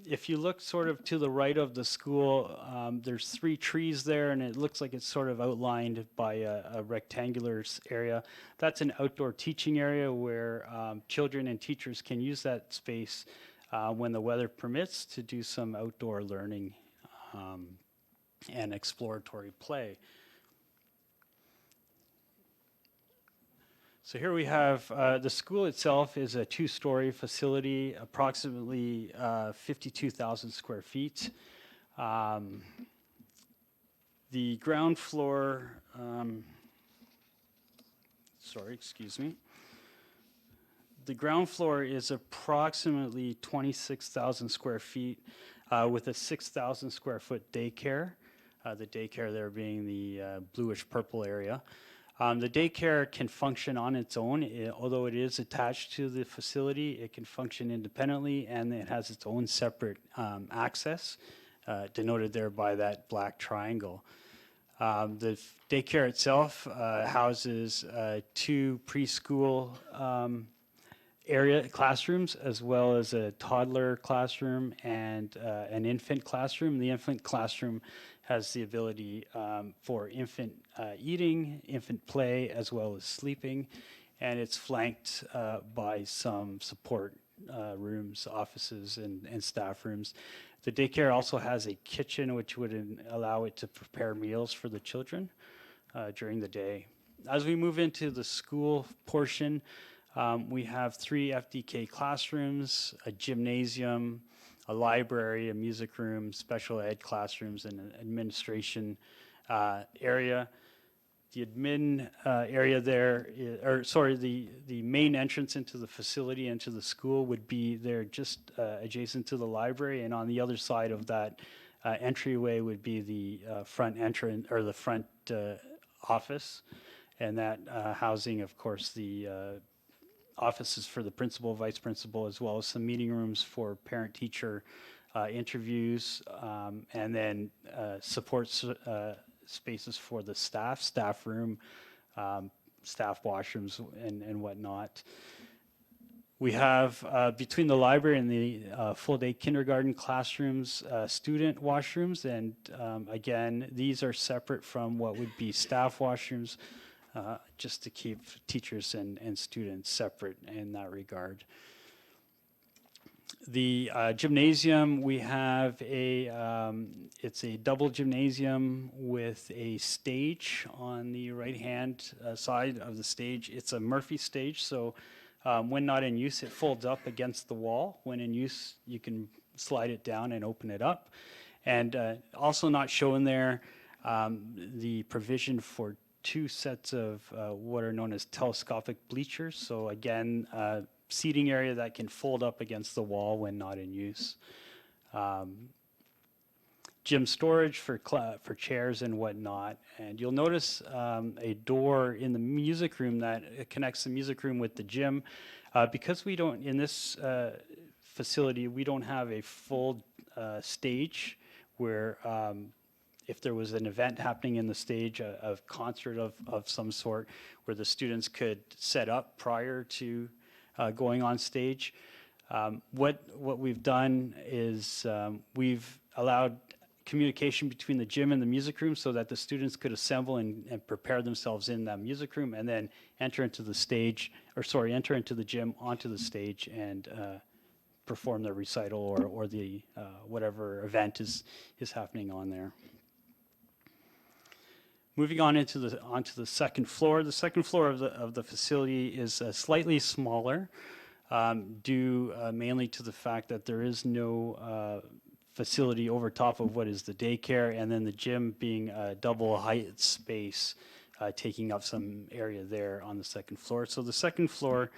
if you look sort of to the right of the school, there's 3 trees there, and it looks like it's sort of outlined by a rectangular area. That's an outdoor teaching area where children and teachers can use that space when the weather permits to do some outdoor learning and exploratory play. So here we have the school itself is a 2-story facility, approximately 52,000 square feet. The ground floor, the ground floor is approximately 26,000 square feet with a 6,000 square foot daycare. The daycare there being the bluish purple area. The daycare can function on its own, although it is attached to the facility. It can function independently, and it has its own separate access, denoted there by that black triangle. The daycare itself houses 2 preschool area classrooms, as well as a toddler classroom and an infant classroom. The infant classroom has the ability for infant eating, infant play, as well as sleeping, and it's flanked by some support rooms, offices, and staff rooms. The daycare also has a kitchen, which would allow it to prepare meals for the children during the day. As we move into the school portion, we have 3 FDK classrooms, a gymnasium, a library, a music room, special ed classrooms, and an administration area. The admin area there, the main entrance into the facility, into the school, would be there just adjacent to the library, and on the other side of that entryway would be the front entrance, or the front office, and that housing, of course, the offices for the principal, vice principal, as well as some meeting rooms for parent-teacher interviews, and then support spaces for the staff room, staff washrooms, and whatnot. We have, between the library and the full-day kindergarten classrooms, student washrooms, and again, these are separate from what would be staff washrooms, just to keep teachers and students separate in that regard. The gymnasium, we have it's a double gymnasium with a stage on the right-hand side of the stage. It's a Murphy stage, so when not in use, it folds up against the wall. When in use, you can slide it down and open it up. And also not shown there, the provision for 2 sets of what are known as telescopic bleachers. So again, seating area that can fold up against the wall when not in use. Gym storage for chairs and whatnot. And you'll notice a door in the music room that connects the music room with the gym. Because we don't, in this facility, we don't have a full stage where if there was an event happening in the stage, a concert of some sort, where the students could set up prior to going on stage. What we've done is we've allowed communication between the gym and the music room so that the students could assemble and prepare themselves in that music room, and then enter into the gym, onto the stage, and perform their recital or the whatever event is happening on there. Moving on onto the second floor. The second floor of the facility is slightly smaller, due mainly to the fact that there is no facility over top of what is the daycare, and then the gym being a double height space, taking up some area there on the second floor. So the second floor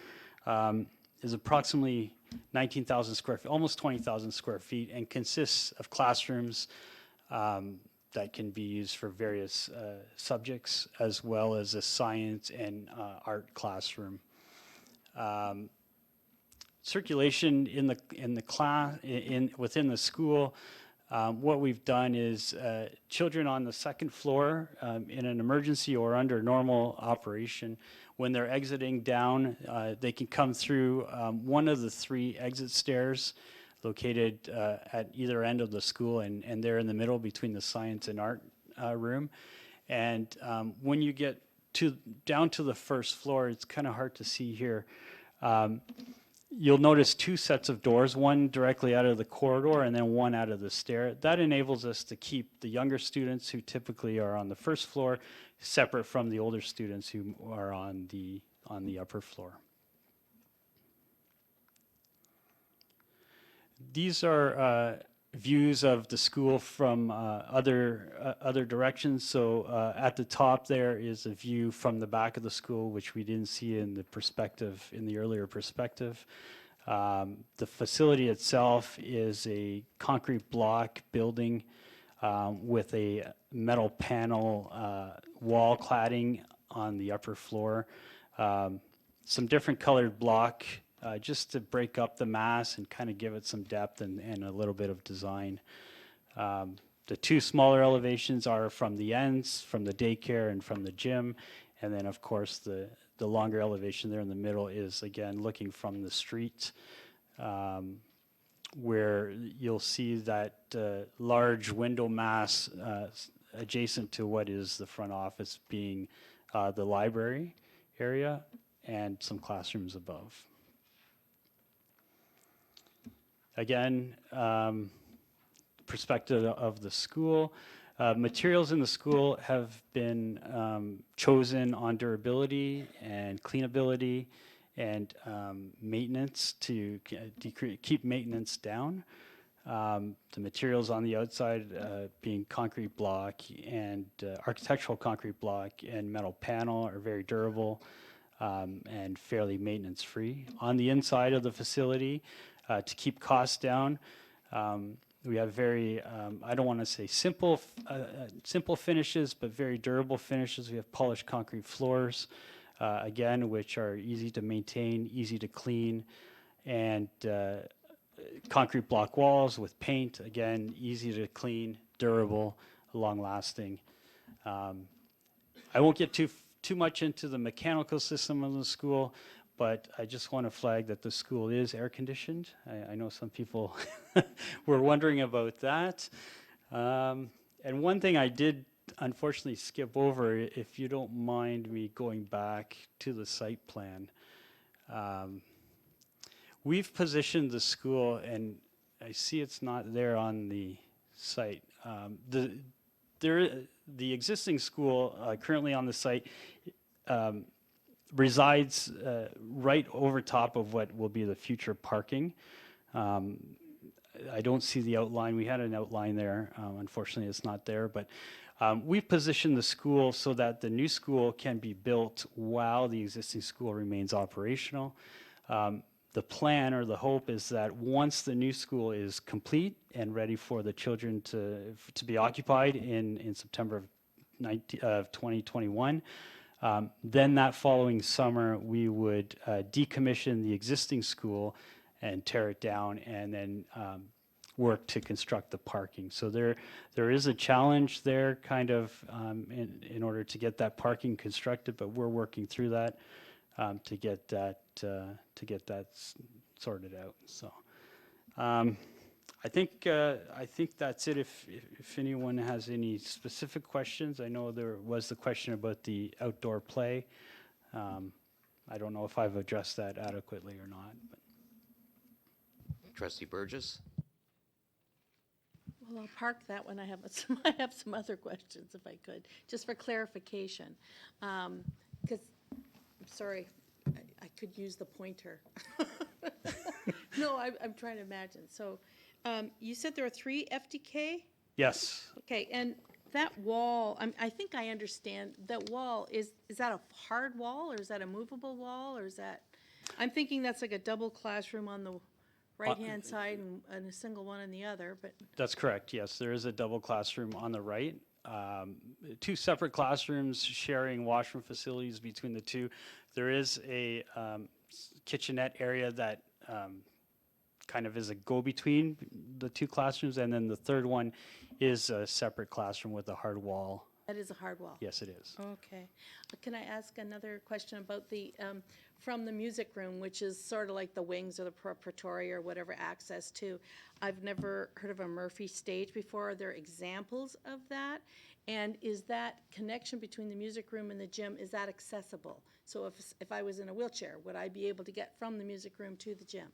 is approximately 19,000 square feet, almost 20,000 square feet, and consists of classrooms that can be used for various subjects, as well as a science and art classroom. Circulation within the school. What we've done is children on the second floor in an emergency or under normal operation, when they're exiting down, they can come through one of the 3 exit stairs located at either end of the school, and they're in the middle between the science and art room. And when you get down to the first floor, it's kind of hard to see here. You'll notice 2 sets of doors, one directly out of the corridor and then one out of the stair. That enables us to keep the younger students, who typically are on the first floor, separate from the older students who are on the upper floor. These are views of the school from other directions. So at the top there is a view from the back of the school, which we didn't see in the earlier perspective. The facility itself is a concrete block building with a metal panel wall cladding on the upper floor. Some different colored block just to break up the mass and kind of give it some depth and a little bit of design. The 2 smaller elevations are from the ends, from the daycare and from the gym, and then of course the the longer elevation there in the middle is, again, looking from the street, where you'll see that large window mass adjacent to what is the front office being the library area and some classrooms above. Again, perspective of the school. Materials in the school have been chosen on durability and cleanability and maintenance to keep maintenance down. The materials on the outside being concrete block and architectural concrete block and metal panel are very durable and fairly maintenance free. On the inside of the facility, to keep costs down, we have very, I don't want to say simple finishes, but very durable finishes. We have polished concrete floors, again, which are easy to maintain, easy to clean, and concrete block walls with paint, again, easy to clean, durable, long-lasting. I won't get too much into the mechanical system of the school, but I just want to flag that the school is air-conditioned. I know some people were wondering about that. And one thing I did unfortunately skip over, if you don't mind me going back to the site plan. We've positioned the school, and I see it's not there on the site. The existing school currently on the site resides right over top of what will be the future parking. I don't see the outline. We had an outline there. Unfortunately, it's not there. But we've positioned the school so that the new school can be built while the existing school remains operational. The plan or the hope is that once the new school is complete and ready for the children to be occupied in September of 2021, then that following summer we would decommission the existing school and tear it down and then work to construct the parking. So there is a challenge there kind of in order to get that parking constructed, but we're working through that to get that sorted out. So I think that's it. If anyone has any specific questions, I know there was the question about the outdoor play. I don't know if I've addressed that adequately or not. But. Trustee Burgess? Well, I'll park that one. I have some other questions if I could, just for clarification. Because, I'm sorry, I could use the pointer. No, I'm trying to imagine. So you said there are 3 FDK? Yes. Okay, and that wall, I think I understand, that wall, is that a hard wall, or is that a movable wall, or is that, I'm thinking that's like a double classroom on the right-hand side and a single one on the other, but. That's correct, yes. There is a double classroom on the right. 2 separate classrooms sharing washroom facilities between the 2. There is a kitchenette area that kind of is a go-between the 2 classrooms, and then the third one is a separate classroom with a hard wall. That is a hard wall? Yes, it is. Okay. Can I ask another question about the, from the music room, which is sort of like the wings or the preparatory or whatever access to? I've never heard of a Murphy stage before. Are there examples of that? And is that connection between the music room and the gym, is that accessible? So if I was in a wheelchair, would I be able to get from the music room to the gym?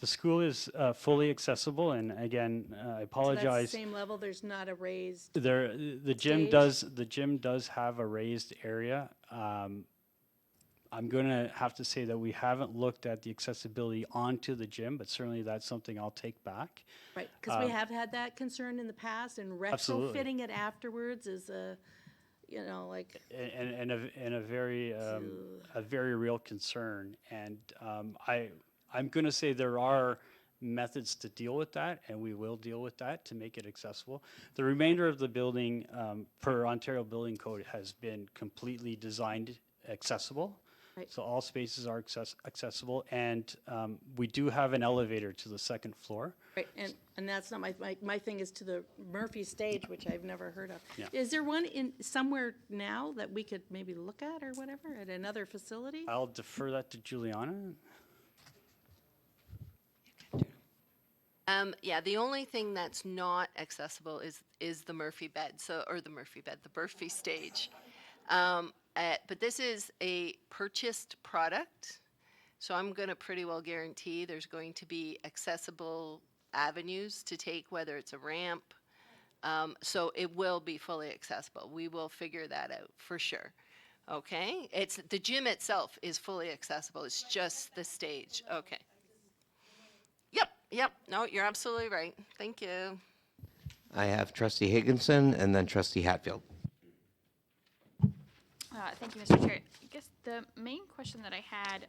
The school is fully accessible, and again, I apologize. So that's the same level, there's not a raised The gym does have a raised area. I'm going to have to say that we haven't looked at the accessibility onto the gym, but certainly that's something I'll take back. Right, because we have had that concern in the past, and Absolutely. retrofitting it afterwards is a, you know, like. And a very real concern. And I'm going to say there are methods to deal with that, and we will deal with that to make it accessible. The remainder of the building, per Ontario Building Code, has been completely designed accessible. Right. So all spaces are accessible, and we do have an elevator to the second floor. Right, and that's not my thing is to the Murphy stage, which I've never heard of. Yeah. Is there one in somewhere now that we could maybe look at or whatever, at another facility? I'll defer that to Juliana. Yeah, the only thing that's not accessible is the Murphy bed, the Murphy stage. But this is a purchased product, so I'm going to pretty well guarantee there's going to be accessible avenues to take, whether it's a ramp. So it will be fully accessible. We will figure that out for sure. Okay? It's the gym itself is fully accessible. It's just the stage. Okay. Yep. No, you're absolutely right. Thank you. I have trustee Higginson and then trustee Hatfield. Thank you, Mr. Chair. I guess the main question that I had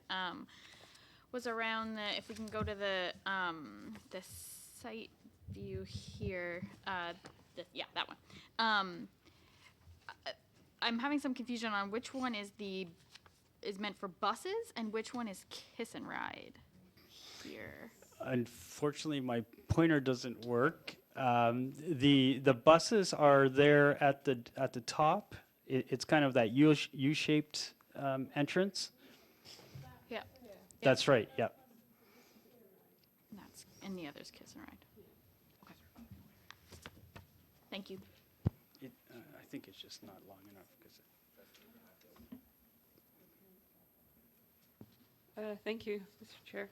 was around if we can go to the site view here. Yeah, that one. I'm having some confusion on which one is meant for buses and which one is kiss and ride here. Unfortunately, my pointer doesn't work. The buses are there at the top. It's kind of that U-shaped entrance. Yeah. That's right. Yeah. And the other's kiss and ride. Okay. Thank you. I think it's just not long enough. Thank you, Mr. Chair.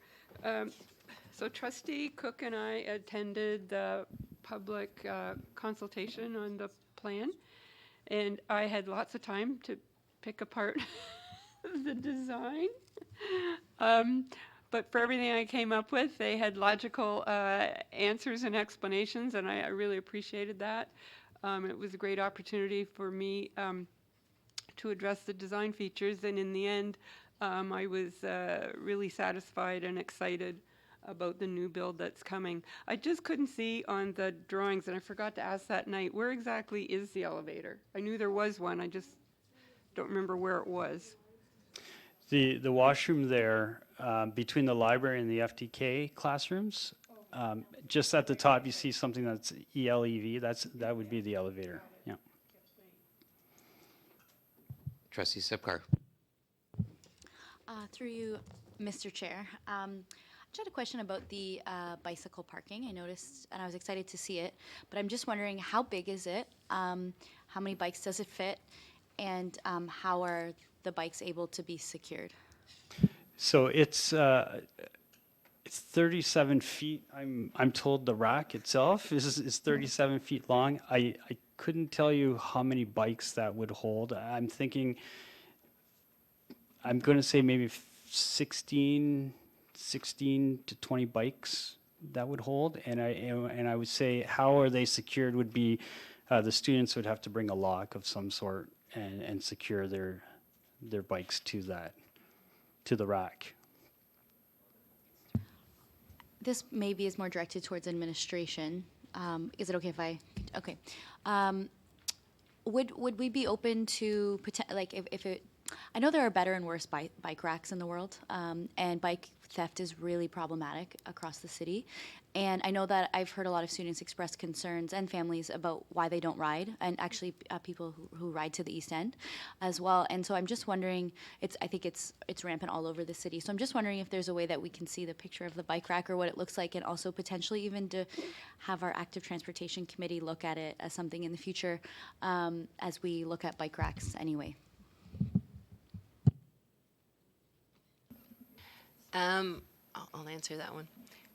So Trustee Cook and I attended the public consultation on the plan, and I had lots of time to pick apart the design. But for everything I came up with, they had logical answers and explanations, and I really appreciated that. It was a great opportunity for me to address the design features, and in the end, I was really satisfied and excited about the new build that's coming. I just couldn't see on the drawings, and I forgot to ask that night, where exactly is the elevator? I knew there was one, I just don't remember where it was. The washroom there, between the library and the FTK classrooms, just at the top, you see something that's ELEV. That would be the elevator. Yeah. Trustee Sipkar. Through you, Mr. Chair. I just had a question about the bicycle parking. I noticed, and I was excited to see it, but I'm just wondering, how big is it? How many bikes does it fit? And how are the bikes able to be secured? So it's 37 feet. I'm told the rack itself is 37 feet long. I couldn't tell you how many bikes that would hold. I'm thinking, I'm going to say maybe 16 to 20 bikes that would hold. And I would say how are they secured would be the students would have to bring a lock of some sort and secure their bikes to the rack. This maybe is more directed towards administration. Is it okay if I? Okay. Would we be open to like if it? I know there are better and worse bike racks in the world, and bike theft is really problematic across the city. And I know that I've heard a lot of students express concerns and families about why they don't ride, and actually people who ride to the East End as well. And so I'm just wondering, I think it's rampant all over the city. So I'm just wondering if there's a way that we can see the picture of the bike rack or what it looks like, and also potentially even to have our active transportation committee look at it as something in the future as we look at bike racks anyway. I'll answer that one.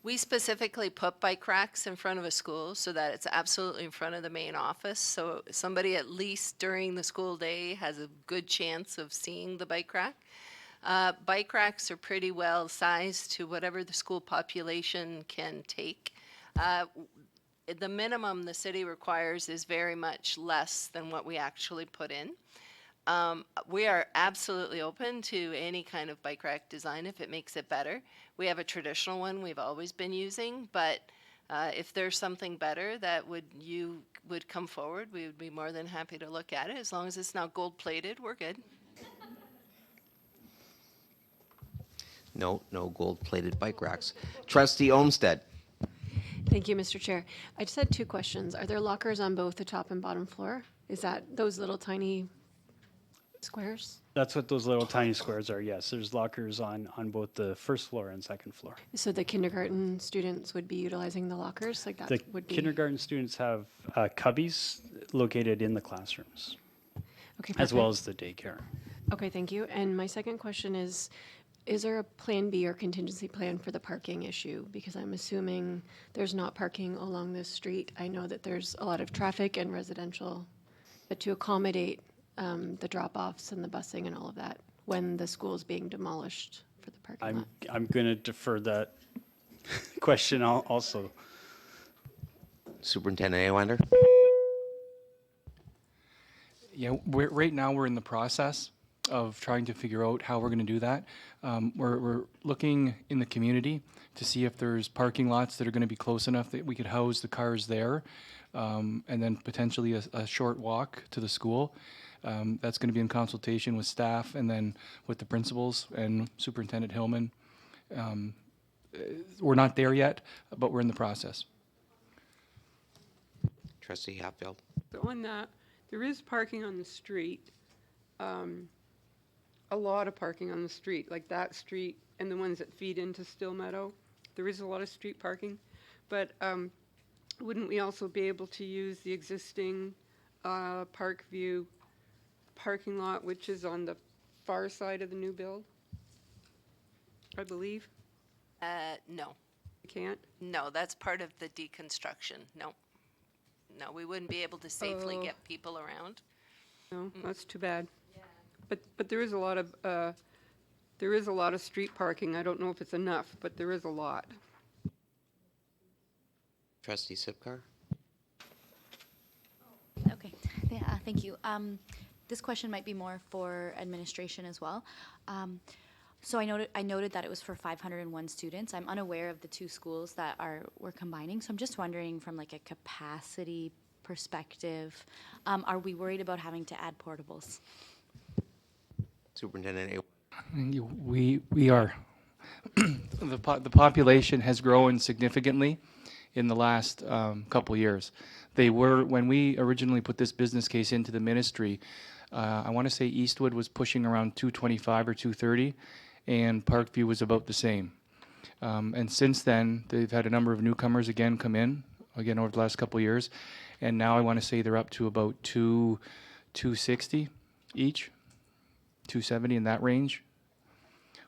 We specifically put bike racks in front of a school so that it's absolutely in front of the main office. So somebody at least during the school day has a good chance of seeing the bike rack. Bike racks are pretty well sized to whatever the school population can take. The minimum the city requires is very much less than what we actually put in. We are absolutely open to any kind of bike rack design if it makes it better. We have a traditional one we've always been using, but if there's something better that you would come forward, we would be more than happy to look at it. As long as it's not gold plated, we're good. No, no gold-plated bike racks. Trustee Olmsted. Thank you, Mr. Chair. I just had two questions. Are there lockers on both the top and bottom floor? Is that those little tiny squares? That's what those little tiny squares are, yes. There's lockers on both the first floor and second floor. So the kindergarten students would be utilizing the lockers? Like that The would be... kindergarten students have cubbies located in the classrooms, Okay, as well perfect. as the daycare. Okay, thank you. And my second question is there a plan B or contingency plan for the parking issue? Because I'm assuming there's not parking along this street. I know that there's a lot of traffic and residential, but to accommodate the drop-offs and the busing and all of that when the school is being demolished for the parking lot. I'm going to defer that question also. Superintendent Aylander. Yeah, right now we're in the process of trying to figure out how we're going to do that. We're looking in the community to see if there's parking lots that are going to be close enough that we could house the cars there, and then potentially a short walk to the school. That's going to be in consultation with staff and then with the principals and Superintendent Hillman. We're not there yet, but we're in the process. Trustee Hatfield. So on that, there is parking on the street, a lot of parking on the street, like that street and the ones that feed into Still Meadow. There is a lot of street parking, but wouldn't we also be able to use the existing Parkview parking lot, which is on the far side of the new build, I believe? No. You can't? No, that's part of the deconstruction. No. No, we wouldn't be able to safely Oh. get people around. No, that's too bad. But there is a lot of street parking. I don't know if it's enough, but there is a lot. Trustee Sipcar. Okay, yeah, thank you. This question might be more for administration as well. So I noted that it was for 501 students. I'm unaware of the two schools that we're combining, so I'm just wondering from like a capacity perspective, are we worried about having to add portables? Superintendent We are. The population has grown significantly in the last couple years. When we originally put this business case into the ministry, I want to say Eastwood was pushing around 225 or 230, and Parkview was about the same. And since then, they've had a number of newcomers again come in, again over the last couple of years, and now I want to say they're up to about 260 each, 270 in that range.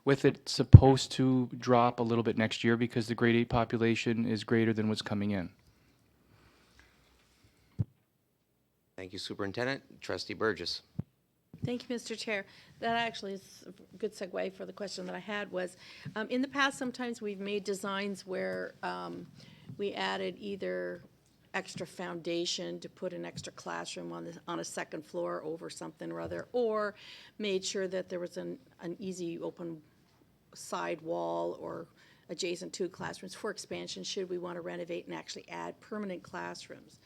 With it supposed to drop a little bit next year because the grade 8 population is greater than what's coming in. Thank you, Superintendent. Trustee Burgess. Thank you, Mr. Chair. That actually is a good segue for the question that I had was, in the past, sometimes we've made designs where we added either extra foundation to put an extra classroom on a second floor over something or other, or made sure that there was an easy open side wall or adjacent to classrooms for expansion should we want to renovate and actually add permanent classrooms.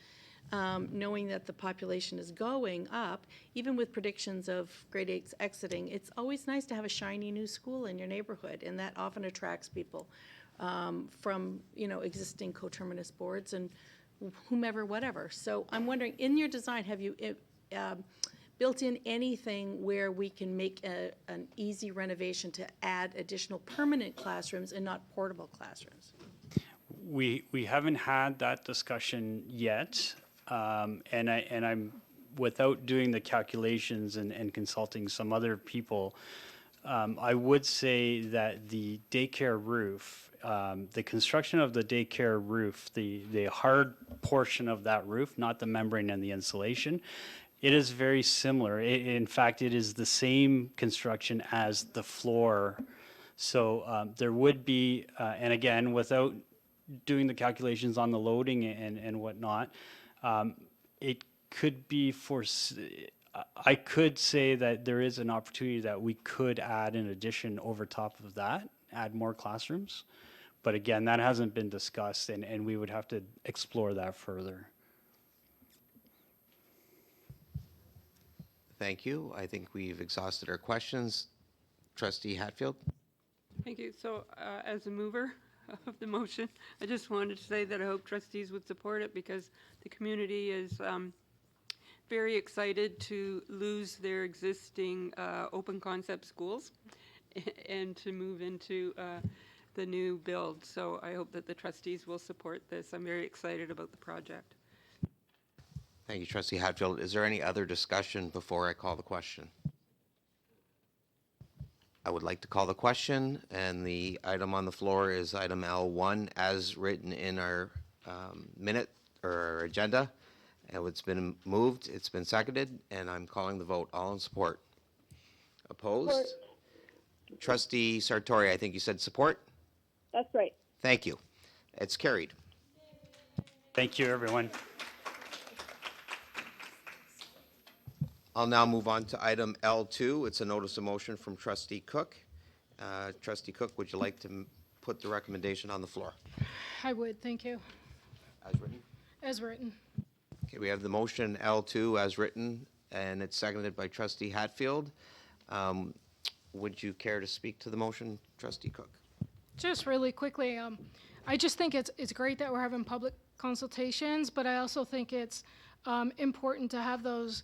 Knowing that the population is going up, even with predictions of grade 8s exiting, it's always nice to have a shiny new school in your neighborhood, and that often attracts people from existing coterminous boards and whomever, whatever. So I'm wondering, in your design, have you built in anything where we can make an easy renovation to add additional permanent classrooms and not portable classrooms? We haven't had that discussion yet, and I'm without doing the calculations and consulting some other people. I would say that the daycare roof, the construction of the daycare roof, the hard portion of that roof, not the membrane and the insulation, it is very similar. In fact, it is the same construction as the floor. So there would be, and again, without doing the calculations on the loading and whatnot, it could be I could say that there is an opportunity that we could add an addition over top of that, add more classrooms. But again, that hasn't been discussed, and we would have to explore that further. Thank you. I think we've exhausted our questions. Trustee Hatfield. Thank you. So as a mover of the motion, I just wanted to say that I hope trustees would support it because the community is very excited to lose their existing open concept schools and to move into the new build. So I hope that the trustees will support this. I'm very excited about the project. Thank you, Trustee Hatfield. Is there any other discussion before I call the question? I would like to call the question, and the item on the floor is item L1 as written in our minute or our agenda. And it's been moved, it's been seconded, and I'm calling the vote. All in support? Opposed? Trustee Sartori, I think you said support? That's right. Thank you. It's carried. Thank you, everyone. I'll now move on to item L2. It's a notice of motion from Trustee Cook. Trustee Cook, would you like to put the recommendation on the floor? I would, thank you. As written? As written. Okay, we have the motion L2 as written, and it's seconded by Trustee Hatfield. Would you care to speak to the motion, Trustee Cook? Just really quickly, I just think it's great that we're having public consultations, but I also think it's important to have those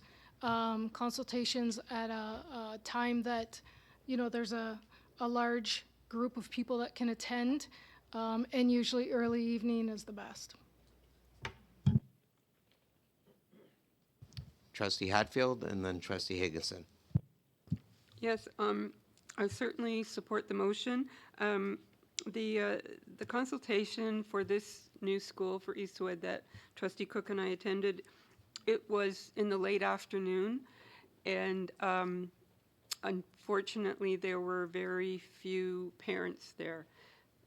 consultations at a time that, you know, there's a large group of people that can attend, and usually early evening is the best. Trustee Hatfield and then Trustee Higginson. Yes, I certainly support the motion. The consultation for this new school for Eastwood that Trustee Cook and I attended, it was in the late afternoon, and unfortunately there were very few parents there,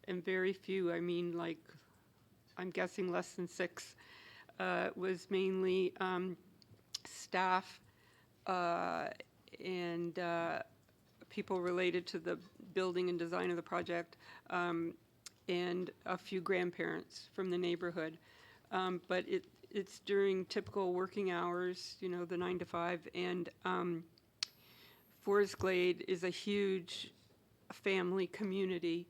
and very few, I mean, like, I'm guessing less than 6. It was mainly staff and people related to the building and design of the project, and a few grandparents from the neighborhood. But it's during typical working hours, you know, the 9 to 5, and Forest Glade is a huge family community,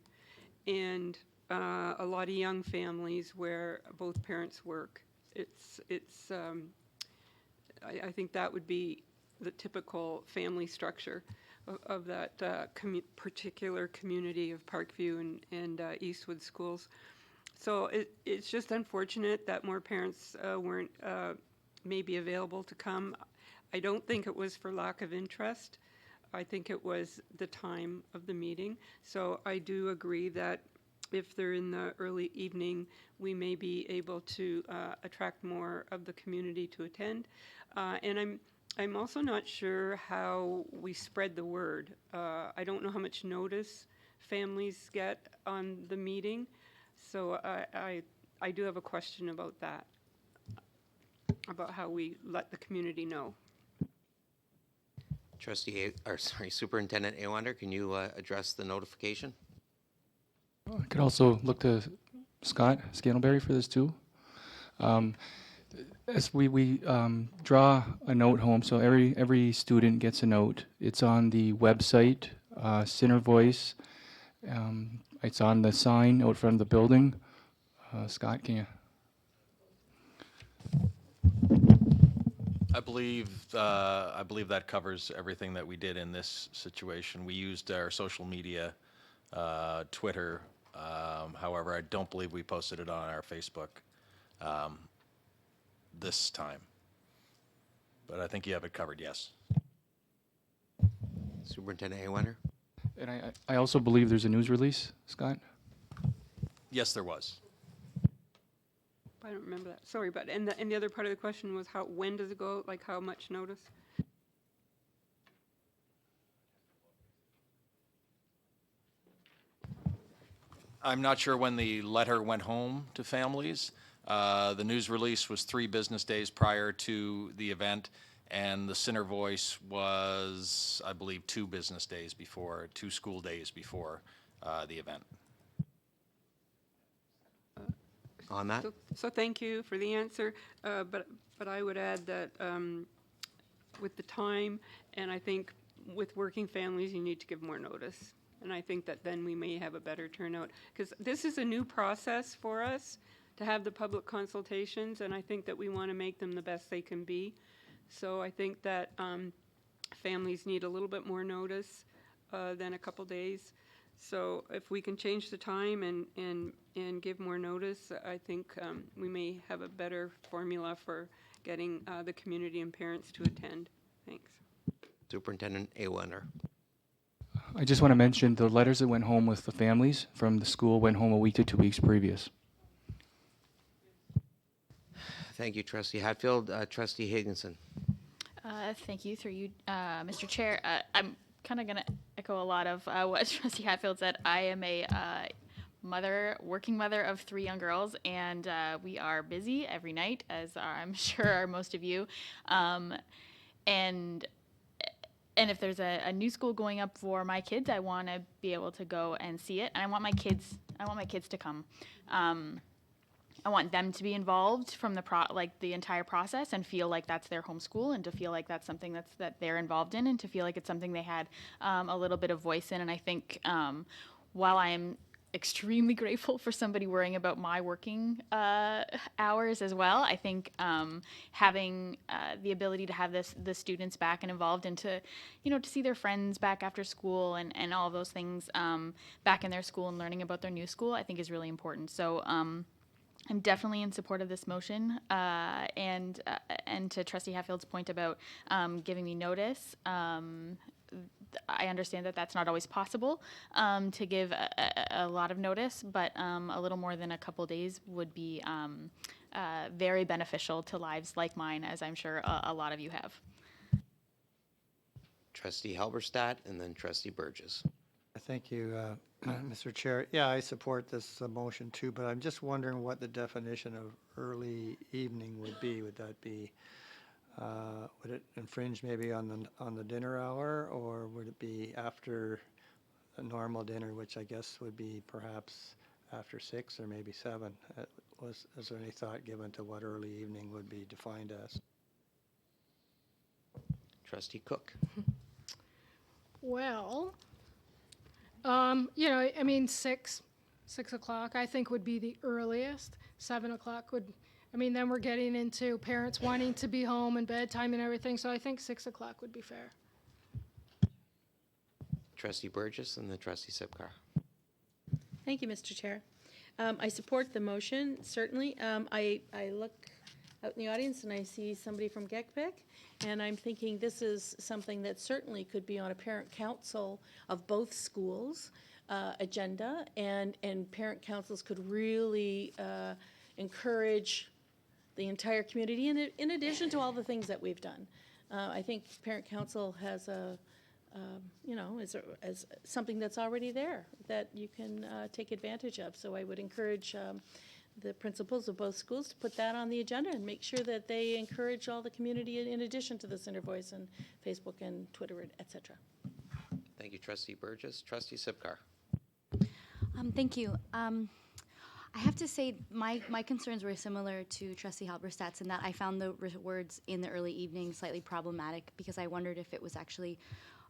and a lot of young families where both parents work. I think that would be the typical family structure of that particular community of Parkview and Eastwood schools. So it's just unfortunate that more parents weren't maybe available to come. I don't think it was for lack of interest. I think it was the time of the meeting. So I do agree that if they're in the early evening, we may be able to attract more of the community to attend. And I'm also not sure how we spread the word. I don't know how much notice families get on the meeting, so I do have a question about that, about how we let the community know. Superintendent Awander, can you address the notification? I could also look to Scott Scantleberry for this too. As we draw a note home, so every student gets a note. It's on the website, Center Voice. It's on the sign out front of the building. Scott, can you? I believe that covers everything that we did in this situation. We used our social media, Twitter. However, I don't believe we posted it on our Facebook this time. But I think you have it covered, yes. Superintendent Awander? And I also believe there's a news release, Scott? Yes, there was. I don't remember that. Sorry, but and the other part of the question was when does it go? Like how much notice? I'm not sure when the letter went home to families. The news release was 3 business days prior to the event, and the Center Voice was, I believe, 2 business days before, 2 school days before the event. On that? So thank you for the answer, but I would add that with the time, and I think with working families, you need to give more notice. And I think that then we may have a better turnout. Because this is a new process for us to have the public consultations, and I think that we want to make them the best they can be. So I think that families need a little bit more notice than a couple days. So if we can change the time and give more notice, I think we may have a better formula for getting the community and parents to attend. Thanks. Superintendent Awander. I just want to mention the letters that went home with the families from the school went home a week to 2 weeks previous. Thank you, Trustee Hatfield. Trustee Higginson. Thank you, through you, Mr. Chair. I'm kind of going to echo a lot of what Trustee Hatfield said. I am a working mother of 3 young girls, and we are busy every night, as I'm sure are most of you. And if there's a new school going up for my kids, I want to be able to go and see it, and I want my kids to come. I want them to be involved from the entire process and feel like that's their home school, and to feel like that's something that they're involved in, and to feel like it's something they had a little bit of voice in. And I think while I am extremely grateful for somebody worrying about my working hours as well, I think having the ability to have the students back and involved, and to see their friends back after school and all those things back in their school and learning about their new school, I think is really important. So I'm definitely in support of this motion, and to Trustee Hatfield's point about giving me notice, I understand that that's not always possible to give a lot of notice, but a little more than a couple days would be very beneficial to lives like mine, as I'm sure a lot of you have. Trustee Halberstadt, and then Trustee Burgess. Thank you, Mr. Chair. Yeah, I support this motion too, but I'm just wondering what the definition of early evening would be. Would that be, would it infringe maybe on the dinner hour, or would it be after a normal dinner, which I guess would be perhaps after 6 or maybe 7? Is there any thought given to what early evening would be defined as? Trustee Cook. Well, I mean, 6 o'clock, I think, would be the earliest. 7 o'clock then we're getting into parents wanting to be home and bedtime and everything, so I think 6 o'clock would be fair. Trustee Burgess, and then Trustee Sipkar. Thank you, Mr. Chair. I support the motion, certainly. I look out in the audience and I see somebody from GECDSB, and I'm thinking this is something that certainly could be on a parent council of both schools agenda, and parent councils could really encourage the entire community, in addition to all the things that we've done. I think parent council has is something that's already there that you can take advantage of. So I would encourage the principals of both schools to put that on the agenda and make sure that they encourage all the community in addition to the Center Voice and Facebook and Twitter, etc. Thank you, Trustee Burgess. Trustee Sipkar. Thank you. I have to say my concerns were similar to Trustee Halberstadt's, in that I found the words "in the early evening" slightly problematic, because I wondered if it was actually,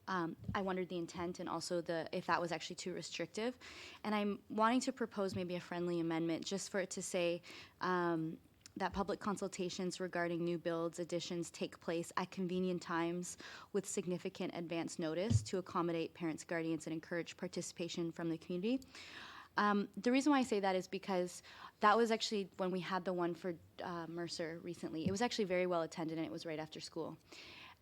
I wondered the intent, and also if that was actually too restrictive. And I'm wanting to propose maybe a friendly amendment, just for it to say that public consultations regarding new builds, additions take place at convenient times with significant advance notice to accommodate parents, guardians, and encourage participation from the community. The reason why I say that is because that was actually when we had the one for Mercer recently. It was actually very well attended, and it was right after school.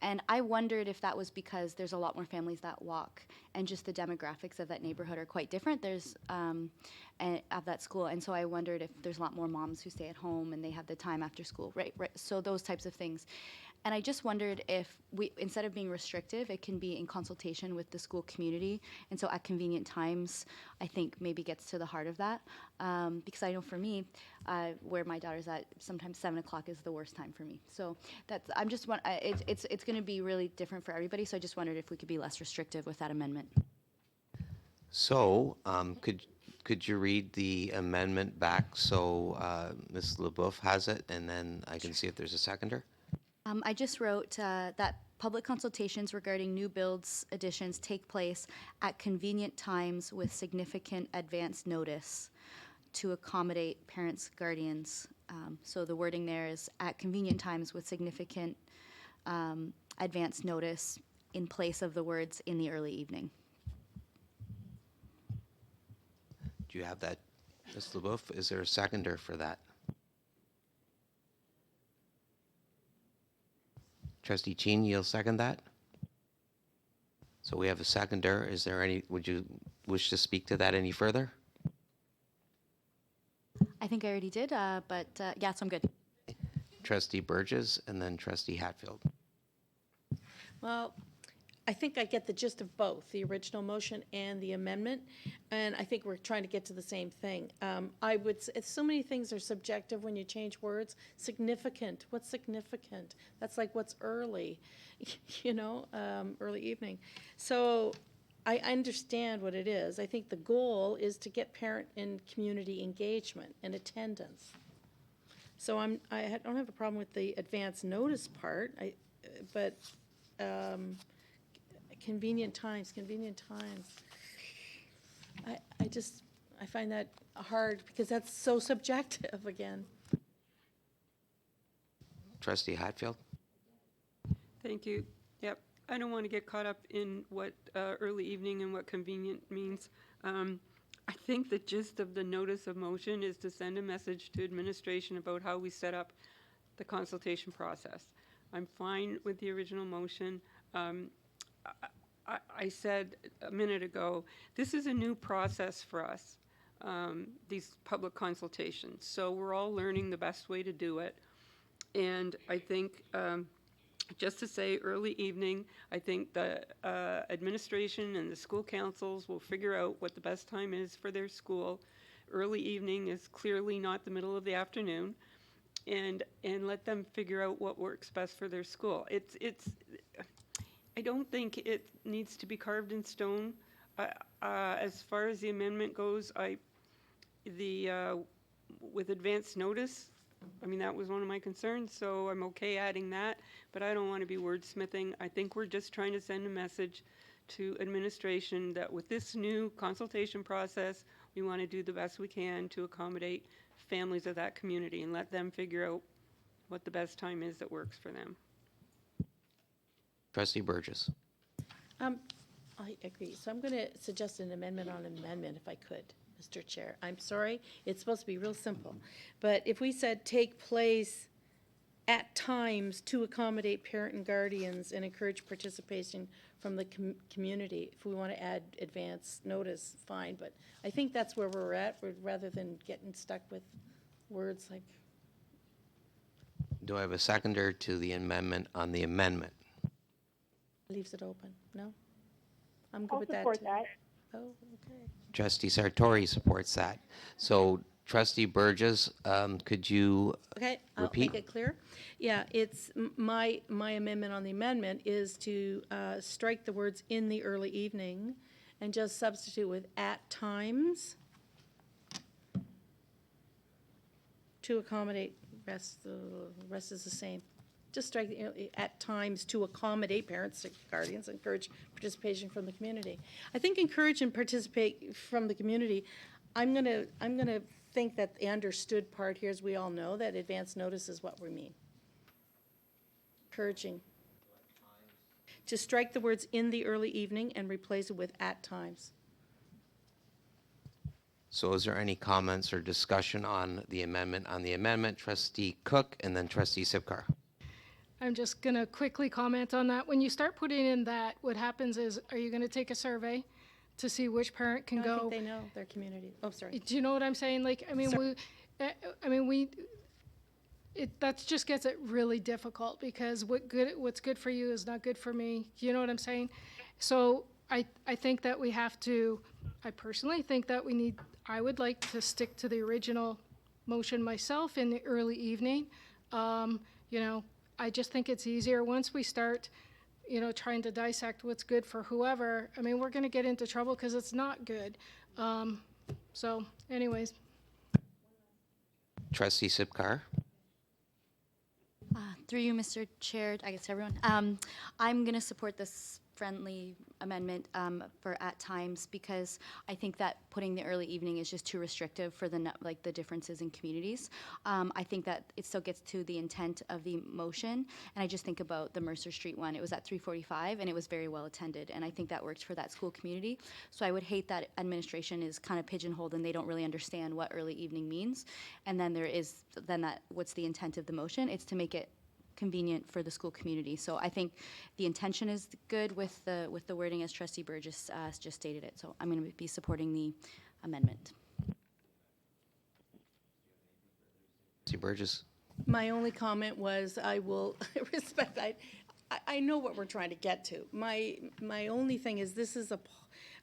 And I wondered if that was because there's a lot more families that walk, and just the demographics of that neighborhood are quite different. There's of that school, and so I wondered if there's a lot more moms who stay at home and they have the time after school, right? So those types of things. And I just wondered if we, instead of being restrictive, it can be in consultation with the school community. And so at convenient times, I think maybe gets to the heart of that. Because I know for me, where my daughter's at, sometimes 7 o'clock is the worst time for me. So that's, it's going to be really different for everybody. So I just wondered if we could be less restrictive with that amendment. So could you read the amendment back so Ms. LeBoeuf has it, and then I can see if there's a seconder? I just wrote that public consultations regarding new builds additions take place at convenient times with significant advance notice to accommodate parents, guardians. So the wording there is at convenient times with significant advance notice in place of the words in the early evening. Do you have that, Ms. LeBoeuf? Is there a seconder for that? Trustee Chin, you'll second that? So we have a seconder. Is there any, would you wish to speak to that any further? I think I already did, but yeah, so I'm good. Trustee Burgess and then Trustee Hatfield. Well, I think I get the gist of both, the original motion and the amendment, and I think we're trying to get to the same thing. I would, so many things are subjective when you change words. Significant, what's significant? That's like what's early, you know, early evening. So I understand what it is. I think the goal is to get parent and community engagement and attendance. So I don't have a problem with the advance notice part, but convenient times. I find that hard because that's so subjective again. Trustee Hatfield? Thank you. Yep. I don't want to get caught up in what early evening and what convenient means. I think the gist of the notice of motion is to send a message to administration about how we set up the consultation process. I'm fine with the original motion. I said a minute ago, this is a new process for us, these public consultations. So we're all learning the best way to do it. And I think, just to say early evening, I think the administration and the school councils will figure out what the best time is for their school. Early evening is clearly not the middle of the afternoon. And let them figure out what works best for their school. I don't think it needs to be carved in stone. As far as the amendment goes, with advance notice, I mean, that was one of my concerns, so I'm okay adding that, but I don't want to be wordsmithing. I think we're just trying to send a message to administration that with this new consultation process, we want to do the best we can to accommodate families of that community and let them figure out what the best time is that works for them. Trustee Burgess. I agree. So I'm going to suggest an amendment on amendment if I could, Mr. Chair. I'm sorry, it's supposed to be real simple. But if we said take place at times to accommodate parent and guardians and encourage participation from the community, if we want to add advance notice, fine. But I think that's where we're at, rather than getting stuck with words like. Do I have a seconder to the amendment on the amendment? Leaves it open, no? I'm good with that. I'll support that. Oh, okay. Trustee Sartori supports that. So Trustee Burgess, could you Okay, I'll repeat? make it clear. Yeah, it's, my amendment on the amendment is to strike the words "in the early evening" and just substitute with "at times" to accommodate, the rest is the same. Just strike the "at times" to accommodate parents and guardians, encourage participation from the community. I think encourage and participate from the community, I'm gonna think that the understood part here is we all know that advance notice is what we mean. Encouraging. To strike the words "in the early evening" and replace it with "at times." So is there any comments or discussion on the amendment? Trustee Cook and then Trustee Sipkar. I'm just going to quickly comment on that. When you start putting in that, what happens is, are you going to take a survey to see which parent can No, go? I think they know their community. Oh, sorry. Do you know what I'm saying? Like, I mean, that just gets it really difficult because what's good for you is not good for me. Do you know what I'm saying? So I think that we have to, I personally think that I would like to stick to the original motion myself in the early evening. I just think it's easier once we start, trying to dissect what's good for whoever. I mean, we're going to get into trouble because it's not good. So anyways. Trustee Sipkar. Through you, Mr. Chair, I guess everyone. I'm going to support this friendly amendment for at times because I think that putting the early evening is just too restrictive for the differences in communities. I think that it still gets to the intent of the motion, and I just think about the Mercer Street one. It was at 3:45, and it was very well attended, and I think that works for that school community. So I would hate that administration is kind of pigeonholed and they don't really understand what early evening means. And then what's the intent of the motion? It's to make it convenient for the school community. So I think the intention is good with the wording as Trustee Burgess just stated it. So I'm going to be supporting the amendment. Trustee Burgess. My only comment was I will respect, I know what we're trying to get to. My only thing is this is a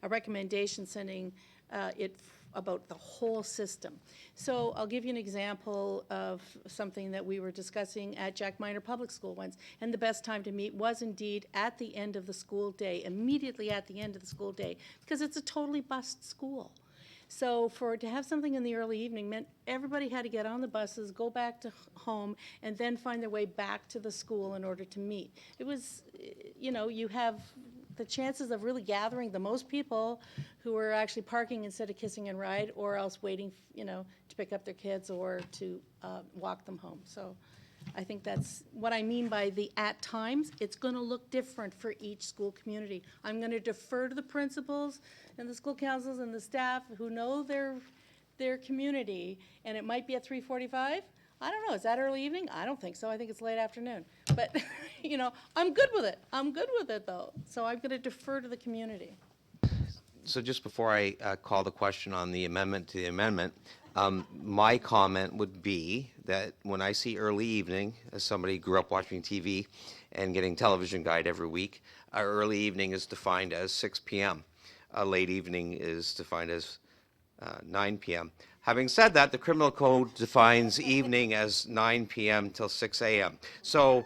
recommendation sending it about the whole system. So I'll give you an example of something that we were discussing at Jack Minor Public School once, and the best time to meet was indeed at the end of the school day, immediately at the end of the school day, because it's a totally bused school. So to have something in the early evening meant everybody had to get on the buses, go back to home, and then find their way back to the school in order to meet. It was, you have the chances of really gathering the most people who are actually parking instead of kissing and ride, or else waiting, to pick up their kids or to walk them home. So I think that's what I mean by the at times. It's going to look different for each school community. I'm going to defer to the principals and the school councils and the staff who know their community, and it might be at 3:45. I don't know, is that early evening? I don't think so, I think it's late afternoon. But, I'm good with it. I'm good with it, though. So I'm going to defer to the community. So just before I call the question on the amendment to the amendment, my comment would be that when I see early evening, as somebody who grew up watching TV and getting television guide every week, our early evening is defined as 6 p.m. A late evening is defined as 9 p.m. Having said that, the criminal code defines evening as 9 p.m. till 6 a.m. So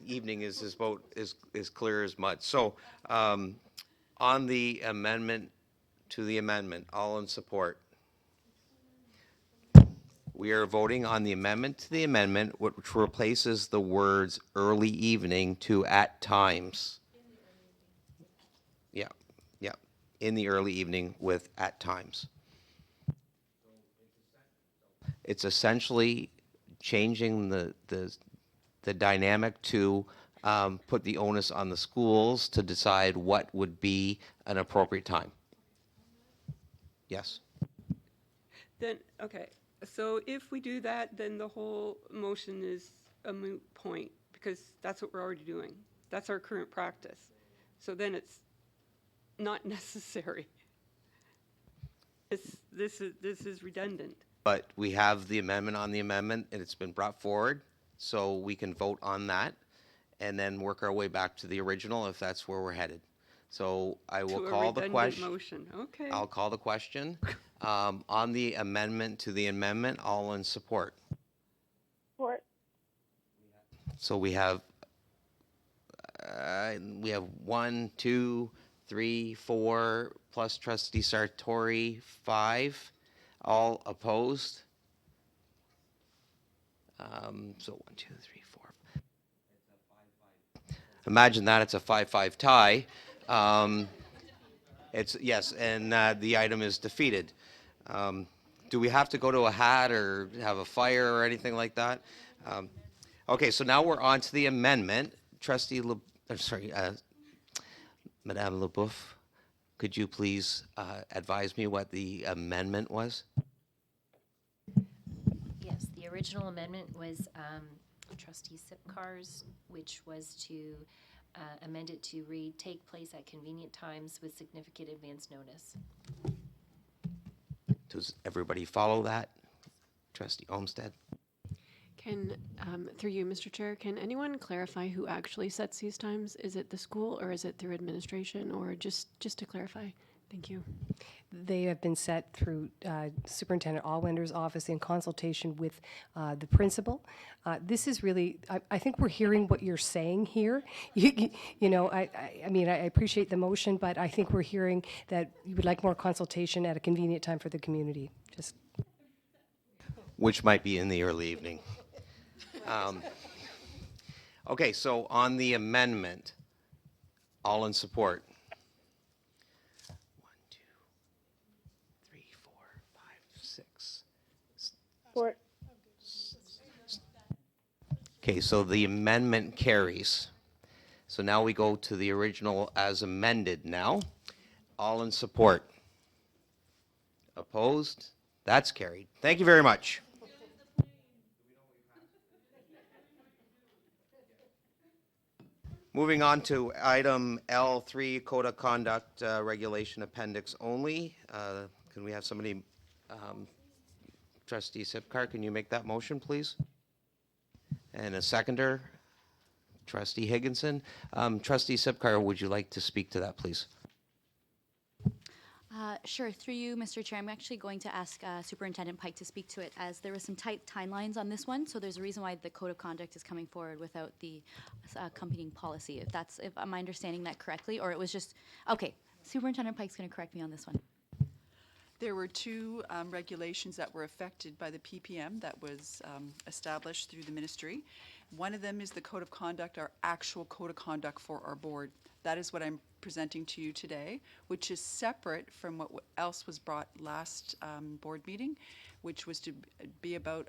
evening is as clear as mud. So on the amendment to the amendment, all in support? We are voting on the amendment to the amendment, which replaces the words early evening to at times. Yeah, in the early evening with at times. It's essentially changing the dynamic to put the onus on the schools to decide what would be an appropriate time. Yes. Then, okay, so if we do that, then the whole motion is a moot point, because that's what we're already doing. That's our current practice. So then it's not necessary. This is redundant. But we have the amendment on the amendment, and it's been brought forward, so we can vote on that and then work our way back to the original if that's where we're headed. So I will call the question. Motion. Okay. I'll call the question. On the amendment to the amendment, all in support? Support. So we have 1, 2, 3, 4, plus Trustee Sartori, 5. All opposed? So 1, 2, 3, 4. Imagine that, it's a 5-5 tie. It's yes, and the item is defeated. Do we have to go to a hat or have a fire or anything like that? Okay, so now we're on to the amendment. Madame Leboeuf, could you please advise me what the amendment was? Yes, the original amendment was Trustee Sipcar's, which was to amend it to read, take place at convenient times with significant advance notice. Does everybody follow that? Trustee Olmsted? Can, through you, Mr. Chair, can anyone clarify who actually sets these times? Is it the school or is it through administration, or just to clarify? Thank you. They have been set through Superintendent Allwender's office in consultation with the principal. This is really, I think we're hearing what you're saying here. I mean, I appreciate the motion, but I think we're hearing that you would like more consultation at a convenient time for the community. Just Which might be in the early evening. Okay, so on the amendment, all in support? 1, 2, 3, 4, 5, 6. Support. Okay, so the amendment carries. So now we go to the original as amended now. All in support? Opposed? That's carried. Thank you very much. Moving on to item L3, Code of Conduct Regulation Appendix only. Can we have somebody, Trustee Sipcar, can you make that motion, please? And a seconder, Trustee Higginson. Trustee Sipcar, would you like to speak to that, please? Sure. Through you, Mr. Chair, I'm actually going to ask Superintendent Pike to speak to it, as there was some tight timelines on this one, so there's a reason why the Code of Conduct is coming forward without the accompanying policy. If am I understanding that correctly, or it was just, okay, Superintendent Pike's going to correct me on this one. There were two regulations that were affected by the PPM that was established through the ministry. One of them is the Code of Conduct, our actual Code of Conduct for our board. That is what I'm presenting to you today, which is separate from what else was brought last board meeting, which was to be about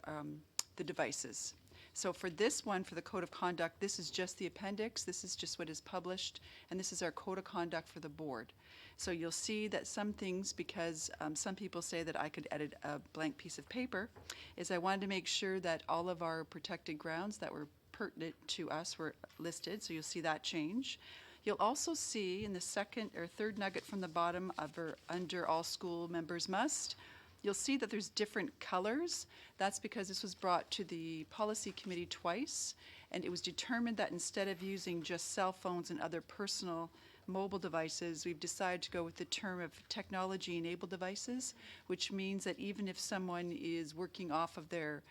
the devices. So for this one, for the Code of Conduct, this is just the appendix, this is just what is published, and this is our Code of Conduct for the board. So you'll see that some things, because some people say that I could edit a blank piece of paper, is I wanted to make sure that all of our protected grounds that were pertinent to us were listed, so you'll see that change. You'll also see in the second or third nugget from the bottom of under all school members must, you'll see that there's different colors. That's because this was brought to the policy committee twice, and it was determined that instead of using just cell phones and other personal mobile devices, we've decided to go with the term of technology-enabled devices, which means that even if someone is working off of their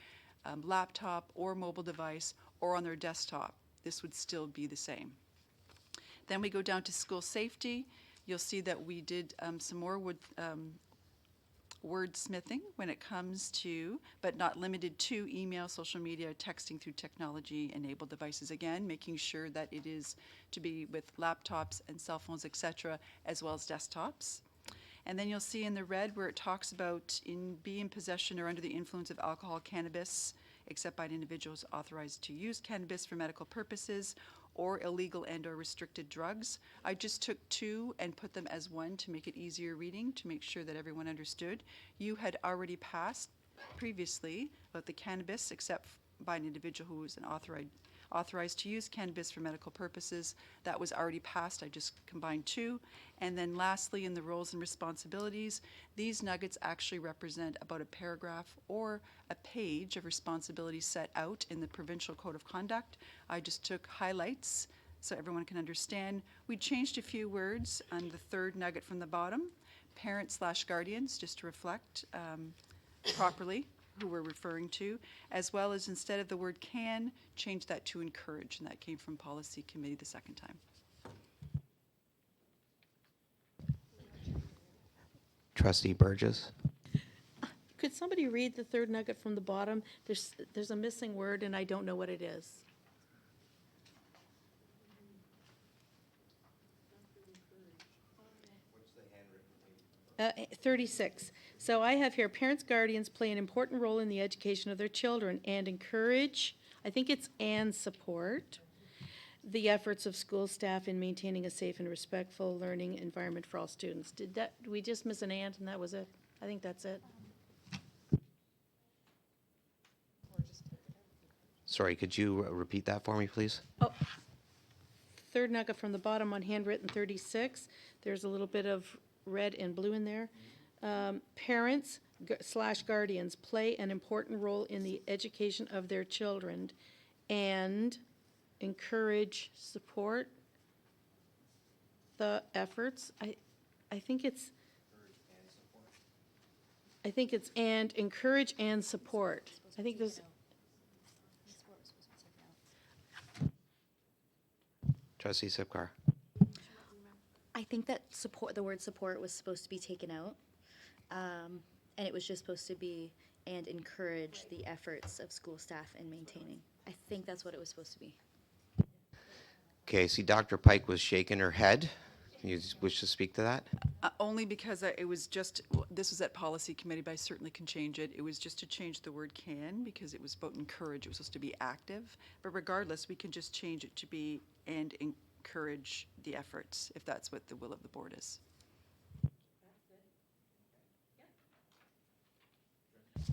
laptop or mobile device or on their desktop, this would still be the same. Then we go down to school safety. You'll see that we did some more wordsmithing when it comes to, but not limited to, email, social media, texting through technology-enabled devices. Again, making sure that it is to be with laptops and cell phones, etc., as well as desktops. And then you'll see in the red where it talks about be in possession or under the influence of alcohol, cannabis, except by individuals authorized to use cannabis for medical purposes, or illegal and or restricted drugs. I just took two and put them as one to make it easier reading, to make sure that everyone understood. You had already passed previously about the cannabis, except by an individual who was an authorized to use cannabis for medical purposes. That was already passed. I just combined two. And then lastly, in the roles and responsibilities, these nuggets actually represent about a paragraph or a page of responsibilities set out in the Provincial Code of Conduct. I just took highlights so everyone can understand. We changed a few words on the third nugget from the bottom, parents/guardians, just to reflect properly who we're referring to, as well as instead of the word can, change that to encourage, and that came from policy committee the second time. Trustee Burgess. Could somebody read the third nugget from the bottom? There's a missing word and I don't know what it is. 36. So I have here, parents, guardians play an important role in the education of their children and encourage, I think it's and support, the efforts of school staff in maintaining a safe and respectful learning environment for all students. Did we just miss an and that was it? I think that's it. Sorry, could you repeat that for me, please? Oh, third nugget from the bottom on handwritten 36. There's a little bit of red and blue in there. Parents/guardians play an important role in the education of their children and encourage, support the efforts. I think it's and encourage and support. I think there's Trustee Sipcar. I think that support, the word support was supposed to be taken out. And it was just supposed to be and encourage the efforts of school staff in maintaining. I think that's what it was supposed to be. Okay, I see Dr. Pike was shaking her head. You wish to speak to that? Only because it was just, this was at policy committee, but I certainly can change it. It was just to change the word can, because it was about encourage. It was supposed to be active. But regardless, we can just change it to be and encourage the efforts, if that's what the will of the board is.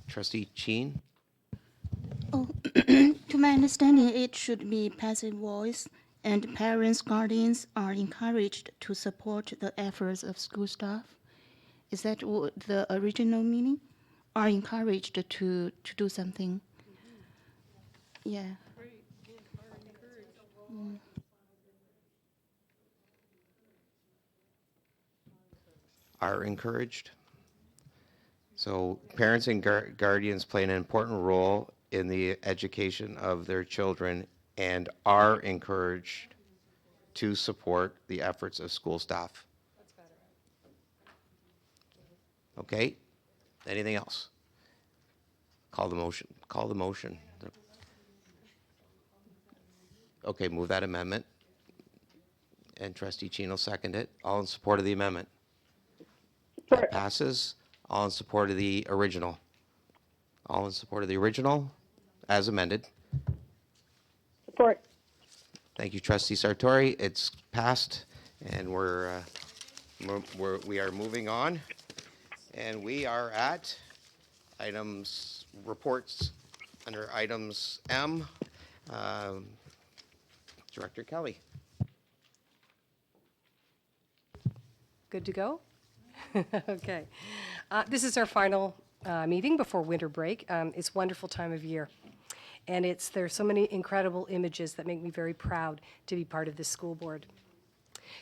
Trustee Cheen? To my understanding, it should be passive voice, and parents, guardians are encouraged to support the efforts of school staff. Is that the original meaning? Are encouraged to do something? Yeah. Mm. Are encouraged. So parents and guardians play an important role in the education of their children and are encouraged to support the efforts of school staff. Okay? Anything else? Call the motion. Call the motion. Okay, move that amendment. And Trustee Chino second it. All in support of the amendment? That passes. All in support of the original? All in support of the original as amended? Support. Thank you, Trustee Sartori. It's passed, and we are moving on. And we are at items, reports under items M. Director Kelly. Good to go? Okay. This is our final meeting before winter break. It's a wonderful time of year. And there's so many incredible images that make me very proud to be part of this school board.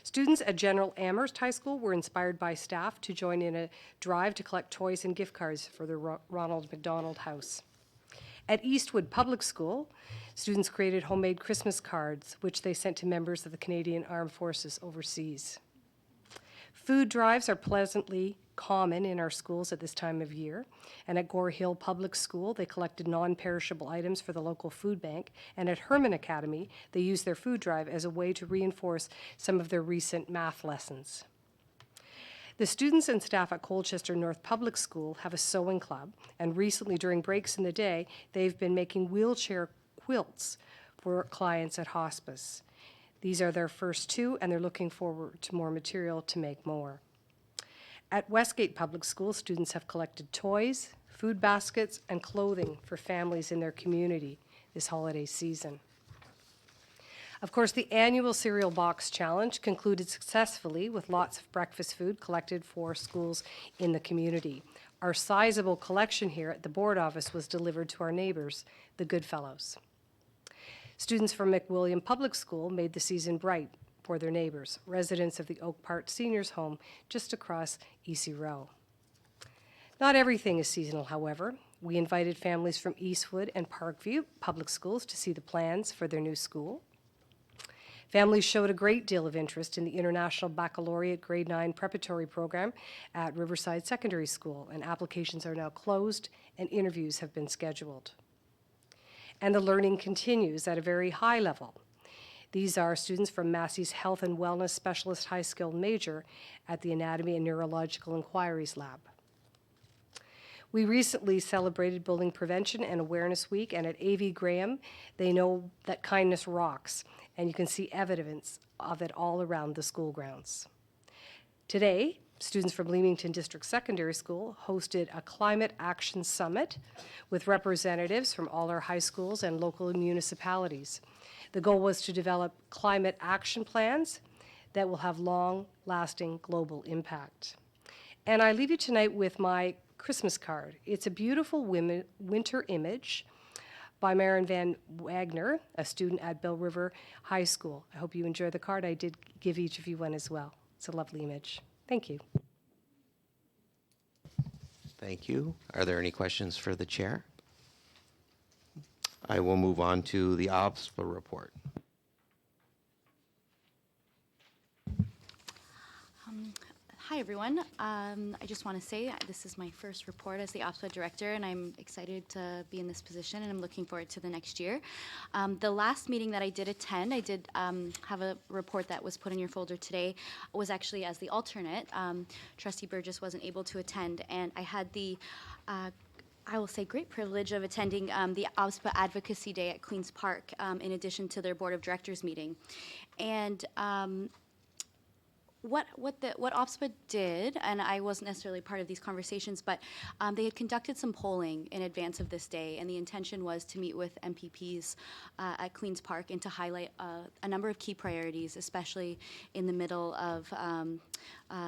Students at General Amherst High School were inspired by staff to join in a drive to collect toys and gift cards for the Ronald McDonald House. At Eastwood Public School, students created homemade Christmas cards, which they sent to members of the Canadian Armed Forces overseas. Food drives are pleasantly common in our schools at this time of year. And at Gore Hill Public School, they collected non-perishable items for the local food bank. And at Herman Academy, they used their food drive as a way to reinforce some of their recent math lessons. The students and staff at Colchester North Public School have a sewing club, and recently during breaks in the day, they've been making wheelchair quilts for clients at hospice. These are their first two, and they're looking forward to more material to make more. At Westgate Public School, students have collected toys, food baskets, and clothing for families in their community this holiday season. Of course, the annual Cereal Box Challenge concluded successfully with lots of breakfast food collected for schools in the community. Our sizable collection here at the board office was delivered to our neighbors, the Goodfellows. Students from McWilliam Public School made the season bright for their neighbors, residents of the Oak Park Seniors Home just across Easy Row. Not everything is seasonal, however. We invited families from Eastwood and Parkview Public Schools to see the plans for their new school. Families showed a great deal of interest in the International Baccalaureate Grade 9 preparatory program at Riverside Secondary School, and applications are now closed and interviews have been scheduled. And the learning continues at a very high level. These are students from Massey's Health and Wellness Specialist High Skilled Major at the Anatomy and Neurological Inquiries Lab. We recently celebrated Bullying Prevention and Awareness Week, and at A.V. Graham, they know that kindness rocks, and you can see evidence of it all around the school grounds. Today, students from Leamington District Secondary School hosted a Climate Action Summit with representatives from all our high schools and local municipalities. The goal was to develop climate action plans that will have long-lasting global impact. And I leave you tonight with my Christmas card. It's a beautiful winter image by Maren Van Wagner, a student at Bell River High School. I hope you enjoy the card. I did give each of you one as well. It's a lovely image. Thank you. Thank you. Are there any questions for the chair? I will move on to the OBSPA report. Hi, everyone. I just want to say this is my first report as the OPSPA director, and I'm excited to be in this position, and I'm looking forward to the next year. The last meeting that I did attend, I did have a report that was put in your folder today, was actually as the alternate. Trustee Burgess wasn't able to attend, and I had the I will say great privilege of attending the OPSPA Advocacy Day at Queen's Park in addition to their Board of Directors meeting. And what OPSPA did, and I wasn't necessarily part of these conversations, but they had conducted some polling in advance of this day, and the intention was to meet with MPPs at Queen's Park and to highlight a number of key priorities, especially in the middle of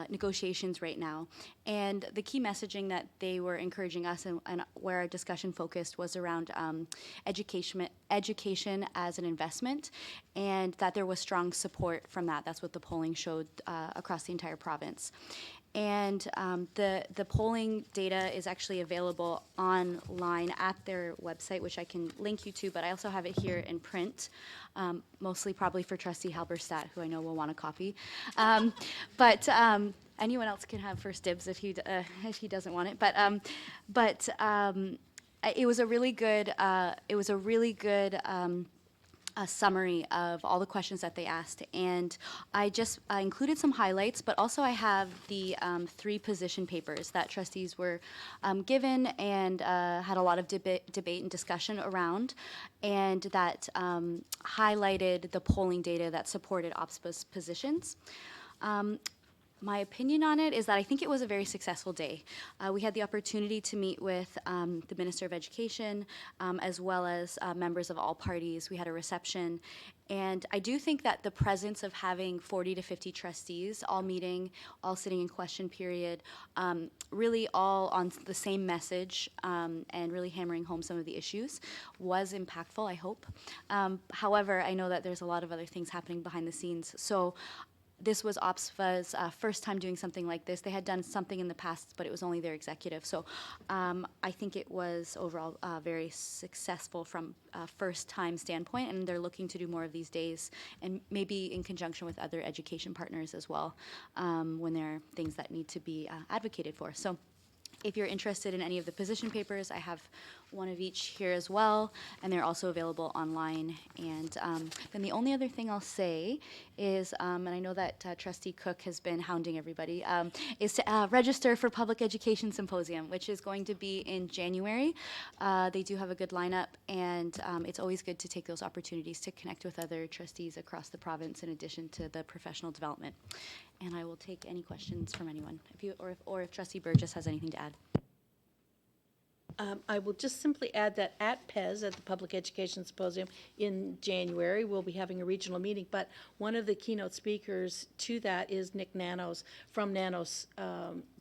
negotiations right now. And the key messaging that they were encouraging us and where our discussion focused was around education as an investment, and that there was strong support from that. That's what the polling showed across the entire province. And the polling data is actually available online at their website, which I can link you to, but I also have it here in print, mostly probably for Trustee Halberstadt, who I know will want a copy. But anyone else can have first dibs if he doesn't want it. But it was a really good a summary of all the questions that they asked, and I included some highlights, but also I have the 3 position papers that trustees were given and had a lot of debate and discussion around, and that highlighted the polling data that supported OPSPA's positions. My opinion on it is that I think it was a very successful day. We had the opportunity to meet with the Minister of Education, as well as members of all parties. We had a reception, and I do think that the presence of having 40 to 50 trustees all meeting, all sitting in question period, really all on the same message, and really hammering home some of the issues was impactful, I hope. However, I know that there's a lot of other things happening behind the scenes. So this was OPSPA's first time doing something like this. They had done something in the past, but it was only their executive. So I think it was overall very successful from a first-time standpoint, and they're looking to do more of these days, and maybe in conjunction with other education partners as well, when there are things that need to be advocated for. So if you're interested in any of the position papers, I have one of each here as well, and they're also available online. And then the only other thing I'll say is, and I know that Trustee Cook has been hounding everybody, is to register for Public Education Symposium, which is going to be in January. They do have a good lineup, and it's always good to take those opportunities to connect with other trustees across the province in addition to the professional development. And I will take any questions from anyone, or if Trustee Burgess has anything to add. I will just simply add that at PES, at the Public Education Symposium in January, we'll be having a regional meeting, but one of the keynote speakers to that is Nick Nanos from Nanos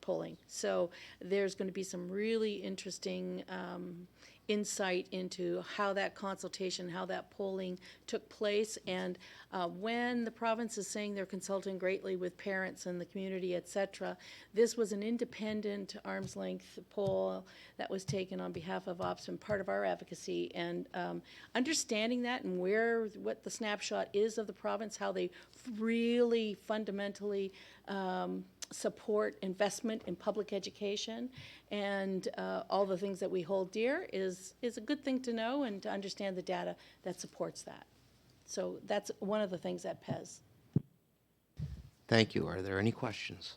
Polling. So there's going to be some really interesting insight into how that consultation, how that polling took place, and when the province is saying they're consulting greatly with parents and the community, etc., this was an independent arm's length poll that was taken on behalf of OPSPA and part of our advocacy, and understanding that and what the snapshot is of the province, how they really fundamentally support investment in public education, and all the things that we hold dear is a good thing to know and to understand the data that supports that. So that's one of the things at PES. Thank you. Are there any questions?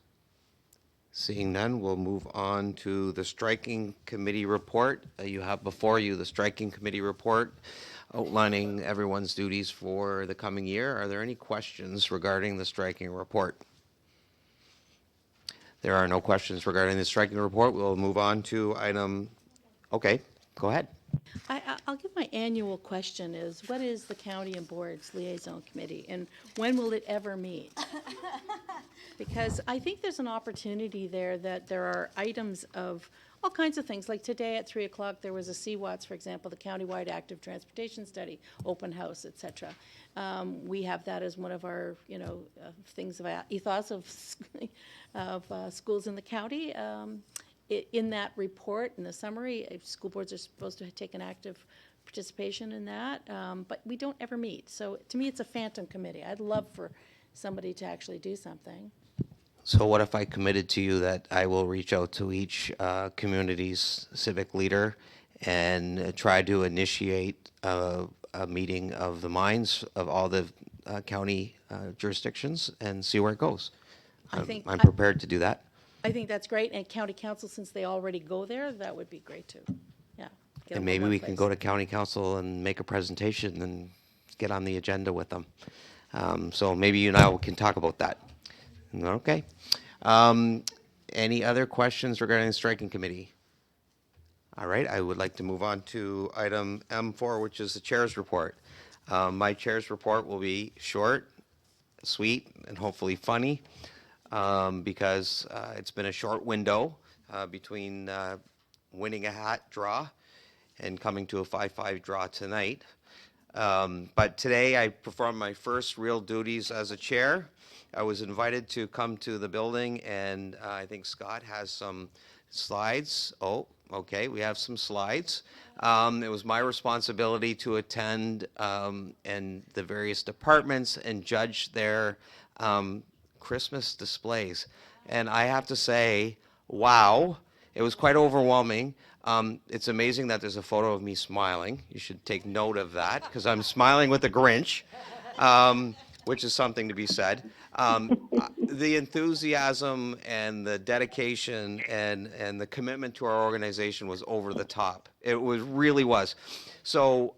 Seeing none, we'll move on to the striking committee report. You have before you the striking committee report outlining everyone's duties for the coming year. Are there any questions regarding the striking report? There are no questions regarding the striking report. We'll move on to item, okay, go ahead. I'll give my annual question is, what is the County and Boards Liaison Committee, and when will it ever meet? Because I think there's an opportunity there that there are items of all kinds of things. Like today at 3 o'clock, there was a CWATS, for example, the Countywide Active Transportation Study, open house, etc. We have that as one of our, things of ethos of schools in the county. In that report, in the summary, school boards are supposed to take an active participation in that, but we don't ever meet. So to me, it's a phantom committee. I'd love for somebody to actually do something. So what if I committed to you that I will reach out to each community's civic leader and try to initiate a meeting of the minds of all the county jurisdictions and see where it goes? I'm prepared to do that. I think that's great, and county council, since they already go there, that would be great too. Yeah. get And them maybe from we one can place. go to county council and make a presentation and get on the agenda with them. So maybe you and I can talk about that. Okay. Any other questions regarding the striking committee? All right, I would like to move on to item M4, which is the chair's report. My chair's report will be short, sweet, and hopefully funny, because it's been a short window between winning a hat draw and coming to a 5-5 draw tonight. But today I performed my first real duties as a chair. I was invited to come to the building, and I think Scott has some slides. Oh, okay, we have some slides. It was my responsibility to attend and the various departments and judge their Christmas displays. And I have to say, wow, it was quite overwhelming. It's amazing that there's a photo of me smiling. You should take note of that, because I'm smiling with the Grinch, which is something to be said. The enthusiasm and the dedication and the commitment to our organization was over the top. It really was. So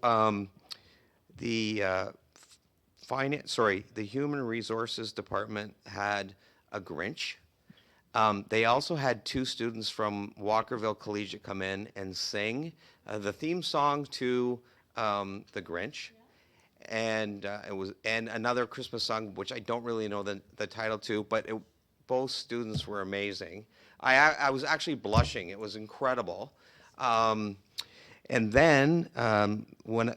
the the Human Resources Department had a Grinch. They also had 2 students from Walkerville Collegiate come in and sing the theme song to the Grinch. And it was another Christmas song, which I don't really know the title to, but both students were amazing. I was actually blushing. It was incredible. And then when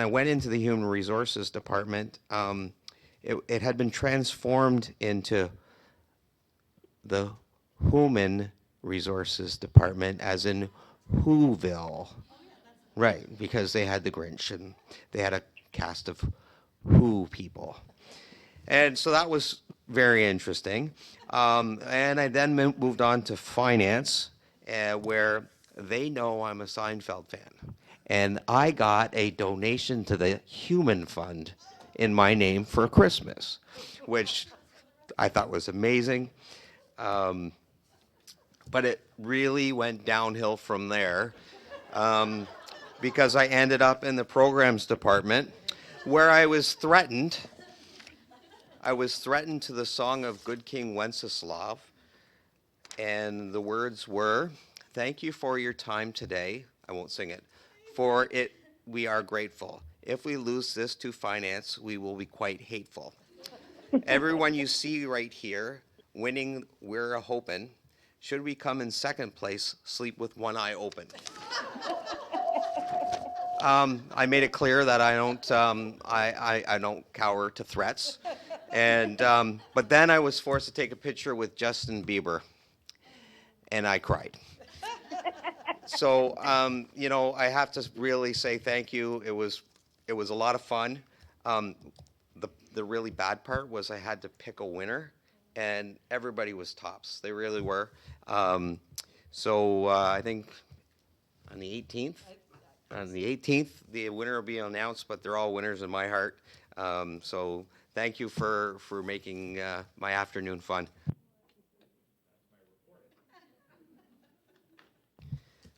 I went into the Human Resources Department, it had been transformed into the Human Resources Department, as in Whoville. Right, because they had the Grinch and they had a cast of Who people. And so that was very interesting. And I then moved on to finance, where they know I'm a Seinfeld fan. And I got a donation to the Human Fund in my name for Christmas, which I thought was amazing. But it really went downhill from there, because I ended up in the programs department, where I was threatened. I was threatened to the song of Good King Wenceslav, and the words were, "Thank you for your time today." I won't sing it. "For it, we are grateful. If we lose this to finance, we will be quite hateful." Everyone you see right here, winning, we're a hopin'. Should we come in second place, sleep with one eye open. I made it clear that I don't cower to threats, and but then I was forced to take a picture with Justin Bieber, and I cried. So I have to really say thank you. It was a lot of fun. The really bad part was I had to pick a winner, and everybody was tops. They really were. So I think on the 18th. On the 18th, the winner will be announced, but they're all winners in my heart. So thank you for making my afternoon fun.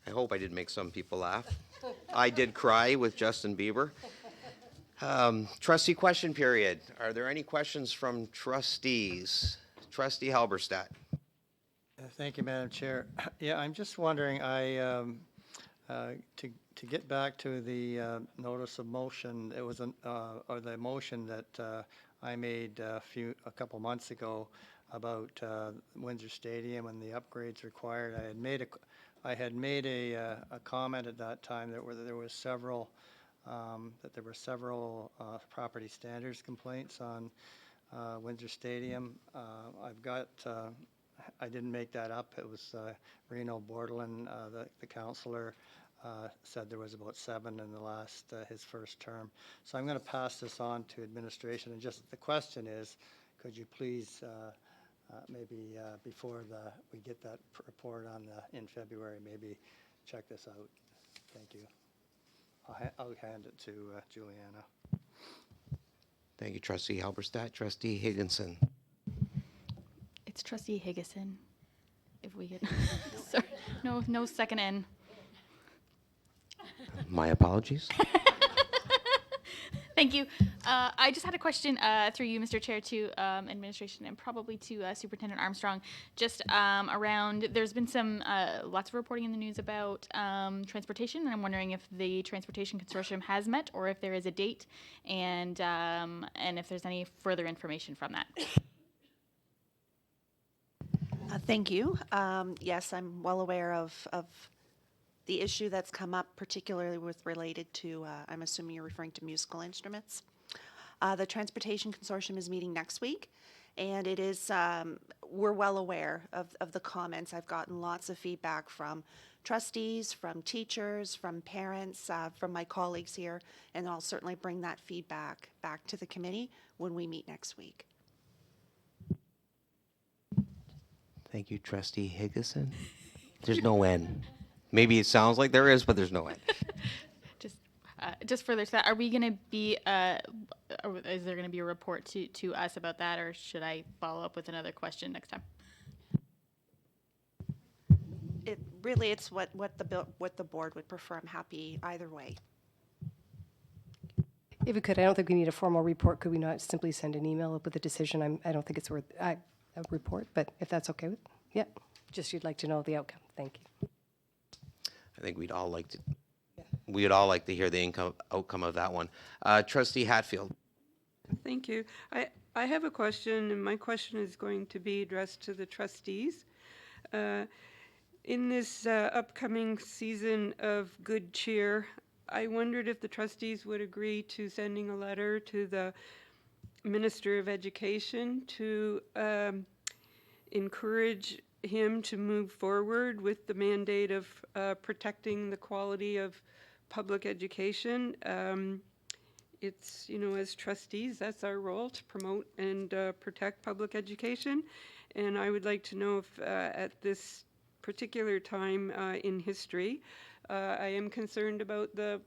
I hope I did make some people laugh. I did cry with Justin Bieber. Trustee question period. Are there any questions from trustees? Trustee Halberstadt. Thank you, Madam Chair. Yeah, I'm just wondering, to get back to the notice of motion, it was or the motion that I made a couple months ago about Windsor Stadium and the upgrades required. I had made a comment at that time that there were several property standards complaints on Windsor Stadium. I didn't make that up. It was Reno Bordelin, the councillor, said there was about 7 in his first term. So I'm going to pass this on to administration. And just the question is, could you please maybe before we get that report on in February, maybe check this out. Thank you. I'll hand it to Juliana. Thank you, Trustee Halberstadt. Trustee Higginson. It's Trustee Higgison. If we could, sorry, no second in. My apologies. Thank you. I just had a question through you, Mr. Chair, to administration and probably to Superintendent Armstrong. Just around, there's been some lots of reporting in the news about transportation, and I'm wondering if the Transportation Consortium has met, or if there is a date, and if there's any further information from that. Thank you. Yes, I'm well aware of the issue that's come up, particularly with related to, I'm assuming you're referring to musical instruments. The Transportation Consortium is meeting next week, and it is, we're well aware of the comments. I've gotten lots of feedback from trustees, from teachers, from parents, from my colleagues here, and I'll certainly bring that feedback back to the committee when we meet next week. Thank you, Trustee Higgison. There's no N. Maybe it sounds like there is, but there's no N. Just further to that, are we going to be, is there going to be a report to us about that, or should I follow up with another question next time? It's what the board would prefer. I'm happy either way. If we could, I don't think we need a formal report. Could we not simply send an email with a decision? I don't think it's worth a report, but if that's okay with, yeah, just you'd like to know the outcome. Thank you. I think we'd all like to hear the outcome of that one. Trustee Hatfield. Thank you. I have a question, and my question is going to be addressed to the trustees. In this upcoming season of good cheer, I wondered if the trustees would agree to sending a letter to the Minister of Education to encourage him to move forward with the mandate of protecting the quality of public education. It's, as trustees, that's our role, to promote and protect public education. And I would like to know if at this particular time in history, I am concerned about the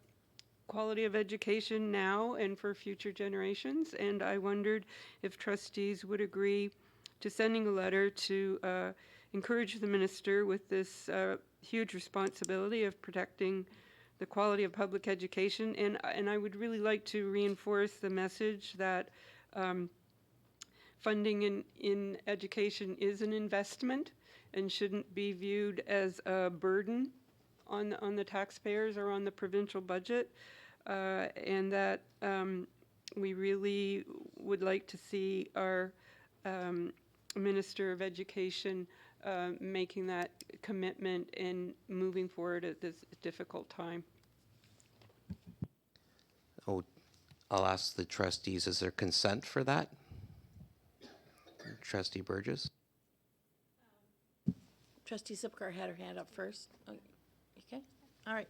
quality of education now and for future generations. And I wondered if trustees would agree to sending a letter to encourage the minister with this huge responsibility of protecting the quality of public education. And I would really like to reinforce the message that funding in education is an investment and shouldn't be viewed as a burden on the taxpayers or on the provincial budget, and that we really would like to see our Minister of Education making that commitment and moving forward at this difficult time. Oh, I'll ask the trustees, is there consent for that? Trustee Burgess? Trustee Zipcar had her hand up first. Okay, all right.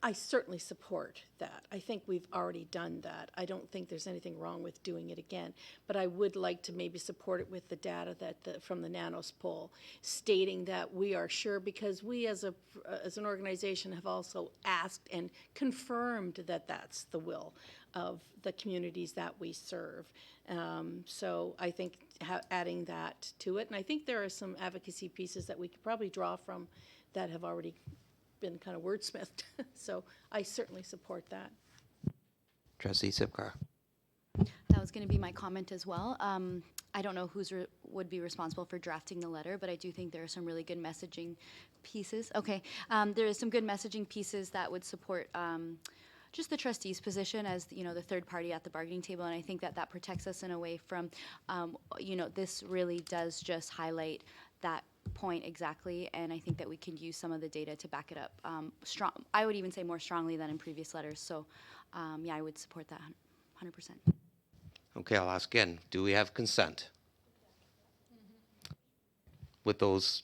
I certainly support that. I think we've already done that. I don't think there's anything wrong with doing it again, but I would like to maybe support it with the data that from the Nanos poll, stating that we are sure, because we as an organization have also asked and confirmed that that's the will of the communities that we serve. So I think adding that to it, and I think there are some advocacy pieces that we could probably draw from that have already been kind of wordsmithed. So I certainly support that. Trustee Zipcar. That was going to be my comment as well. I don't know who's would be responsible for drafting the letter, but I do think there are some really good messaging pieces. Okay, there is some good messaging pieces that would support just the trustees' position as the third party at the bargaining table, and I think that protects us in a way from, this really does just highlight that point exactly, and I think that we can use some of the data to back it up. Strong, I would even say more strongly than in previous letters. So, yeah, I would support that 100%. Okay, I'll ask again. Do we have consent? With those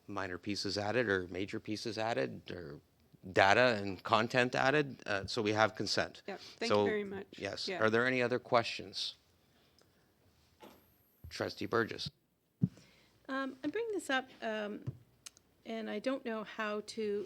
minor pieces added or major pieces added or data and content added? So we have consent. Yeah, thank you very much. Yes. Yeah. Are there any other questions? Trustee Burgess. I bring this up, and I don't know how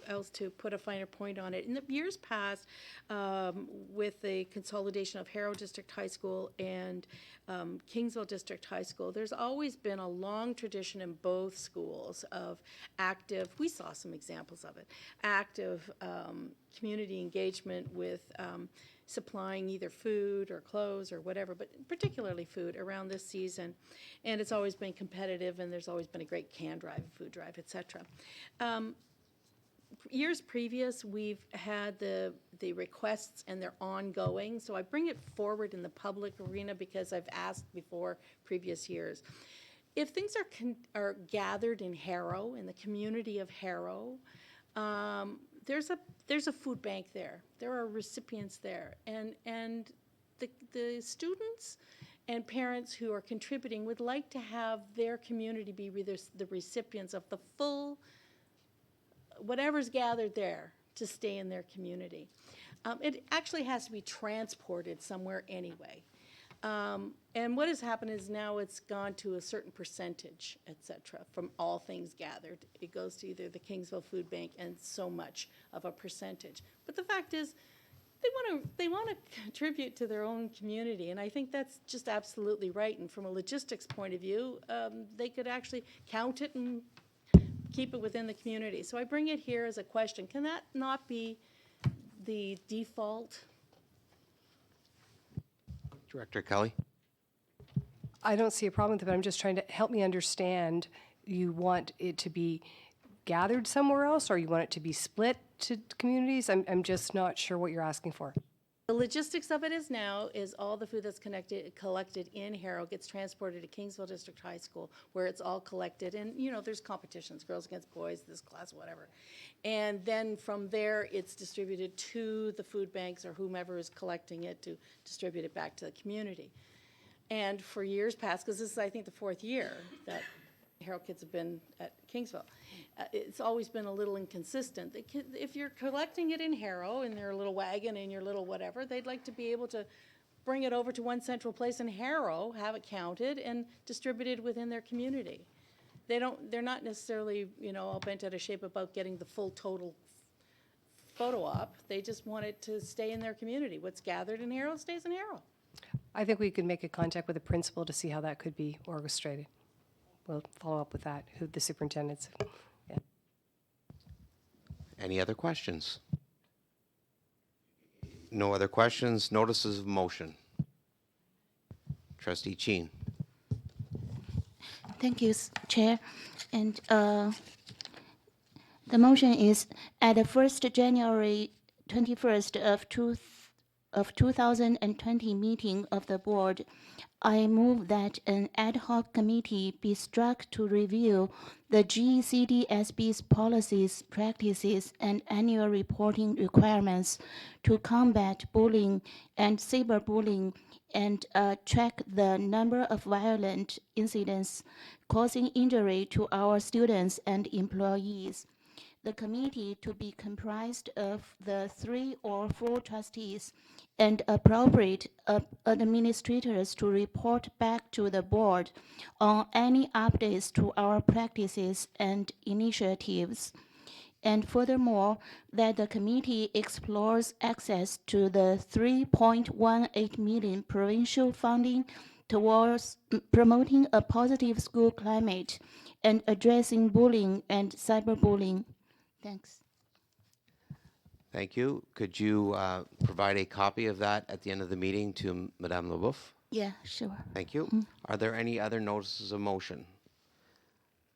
else to put a finer point on it. In the years past, with the consolidation of Harrow District High School and Kingsville District High School, there's always been a long tradition in both schools of active, we saw some examples of it, active community engagement with supplying either food or clothes or whatever, but particularly food around this season. And it's always been competitive, and there's always been a great can drive, food drive, et cetera. Years previous, we've had the requests, and they're ongoing. So I bring it forward in the public arena because I've asked before previous years. If things are gathered in Harrow, in the community of Harrow, there's a food bank there. There are recipients there, and the students and parents who are contributing would like to have their community be the recipients of the full whatever's gathered there to stay in their community. It actually has to be transported somewhere anyway. And what has happened is now it's gone to a certain percentage, et cetera, from all things gathered. It goes to either the Kingsville Food Bank and so much of a percentage. But the fact is, they want to contribute to their own community, and I think that's just absolutely right. And from a logistics point of view, they could actually count it and keep it within the community. So I bring it here as a question. Can that not be the default? Director Kelly. I don't see a problem with it, but I'm just trying to help me understand. You want it to be gathered somewhere else, or you want it to be split to communities? I'm just not sure what you're asking for. The logistics of it is now is all the food that's collected in Harrow gets transported to Kingsville District High School, where it's all collected. And, you know, there's competitions, girls against boys, this class, whatever. And then from there, it's distributed to the food banks or whomever is collecting it to distribute it back to the community. And for years past, because this is, I think, the 4th year that Harrow kids have been at Kingsville, it's always been a little inconsistent. If you're collecting it in Harrow in their little wagon, in your little whatever, they'd like to be able to bring it over to one central place in Harrow, have it counted and distributed within their community. They're not necessarily, you know, all bent out of shape about getting the full total photo op. They just want it to stay in their community. What's gathered in Harrow stays in Harrow. I think we could make a contact with the principal to see how that could be orchestrated. We'll follow up with that, who the superintendents. Yeah. Any other questions? No other questions. Notices of motion. Trustee Cheen. Thank you, Chair. And the motion is at the 1st January 21st of 2020 meeting of the board, I move that an ad hoc committee be struck to review the GECDSB's policies, practices, and annual reporting requirements to combat bullying and cyberbullying and track the number of violent incidents causing injury to our students and employees. The committee to be comprised of the 3 or 4 trustees and appropriate administrators to report back to the board on any updates to our practices and initiatives. And furthermore, that the committee explores access to the 3.18 million provincial funding towards promoting a positive school climate and addressing bullying and cyberbullying. Thanks. Thank you. Could you provide a copy of that at the end of the meeting to Madame Leboeuf? Yeah, sure. Thank you. Are there any other notices of motion?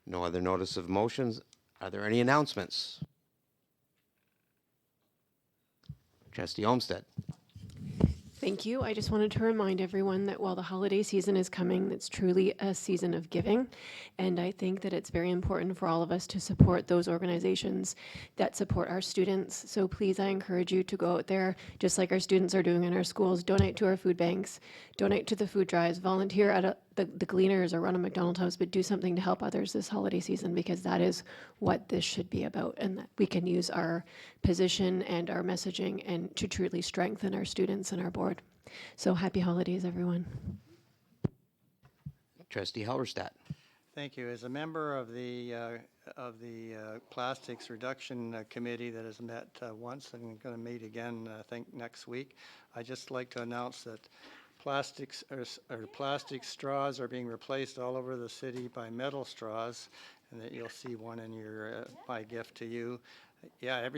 No other notice of motions. Are there any announcements? Trustee Olmsted. Thank you. I just wanted to remind everyone that while the holiday season is coming, it's truly a season of giving. And I think that it's very important for all of us to support those organizations that support our students. So please, I encourage you to go out there, just like our students are doing in our schools, donate to our food banks, donate to the food drives, volunteer at the Gleaners or run a McDonald's house, but do something to help others this holiday season, because that is what this should be about, and that we can use our position and our messaging and to truly strengthen our students and our board. So happy holidays, everyone. Trustee Halberstadt. Thank you. As a member of the Plastics Reduction Committee that has met once and going to meet again, I think, next week, I'd just like to announce that plastic straws are being replaced all over the city by metal straws, and that you'll see one in your my gift to you. Yeah,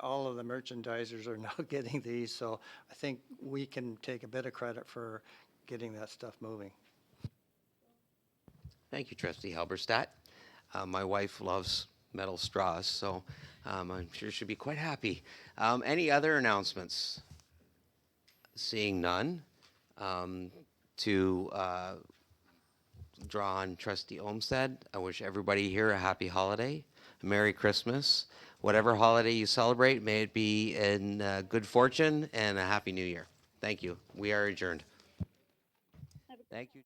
all of the merchandisers are now getting these, so I think we can take a bit of credit for getting that stuff moving. Thank you, Trustee Halberstadt. My wife loves metal straws, so I'm sure she'll be quite happy. Any other announcements? Seeing none. To draw on Trustee Olmsted, I wish everybody here a happy holiday, a Merry Christmas. Whatever holiday you celebrate, may it be in good fortune and a Happy New Year. Thank you. We are adjourned. Thank you.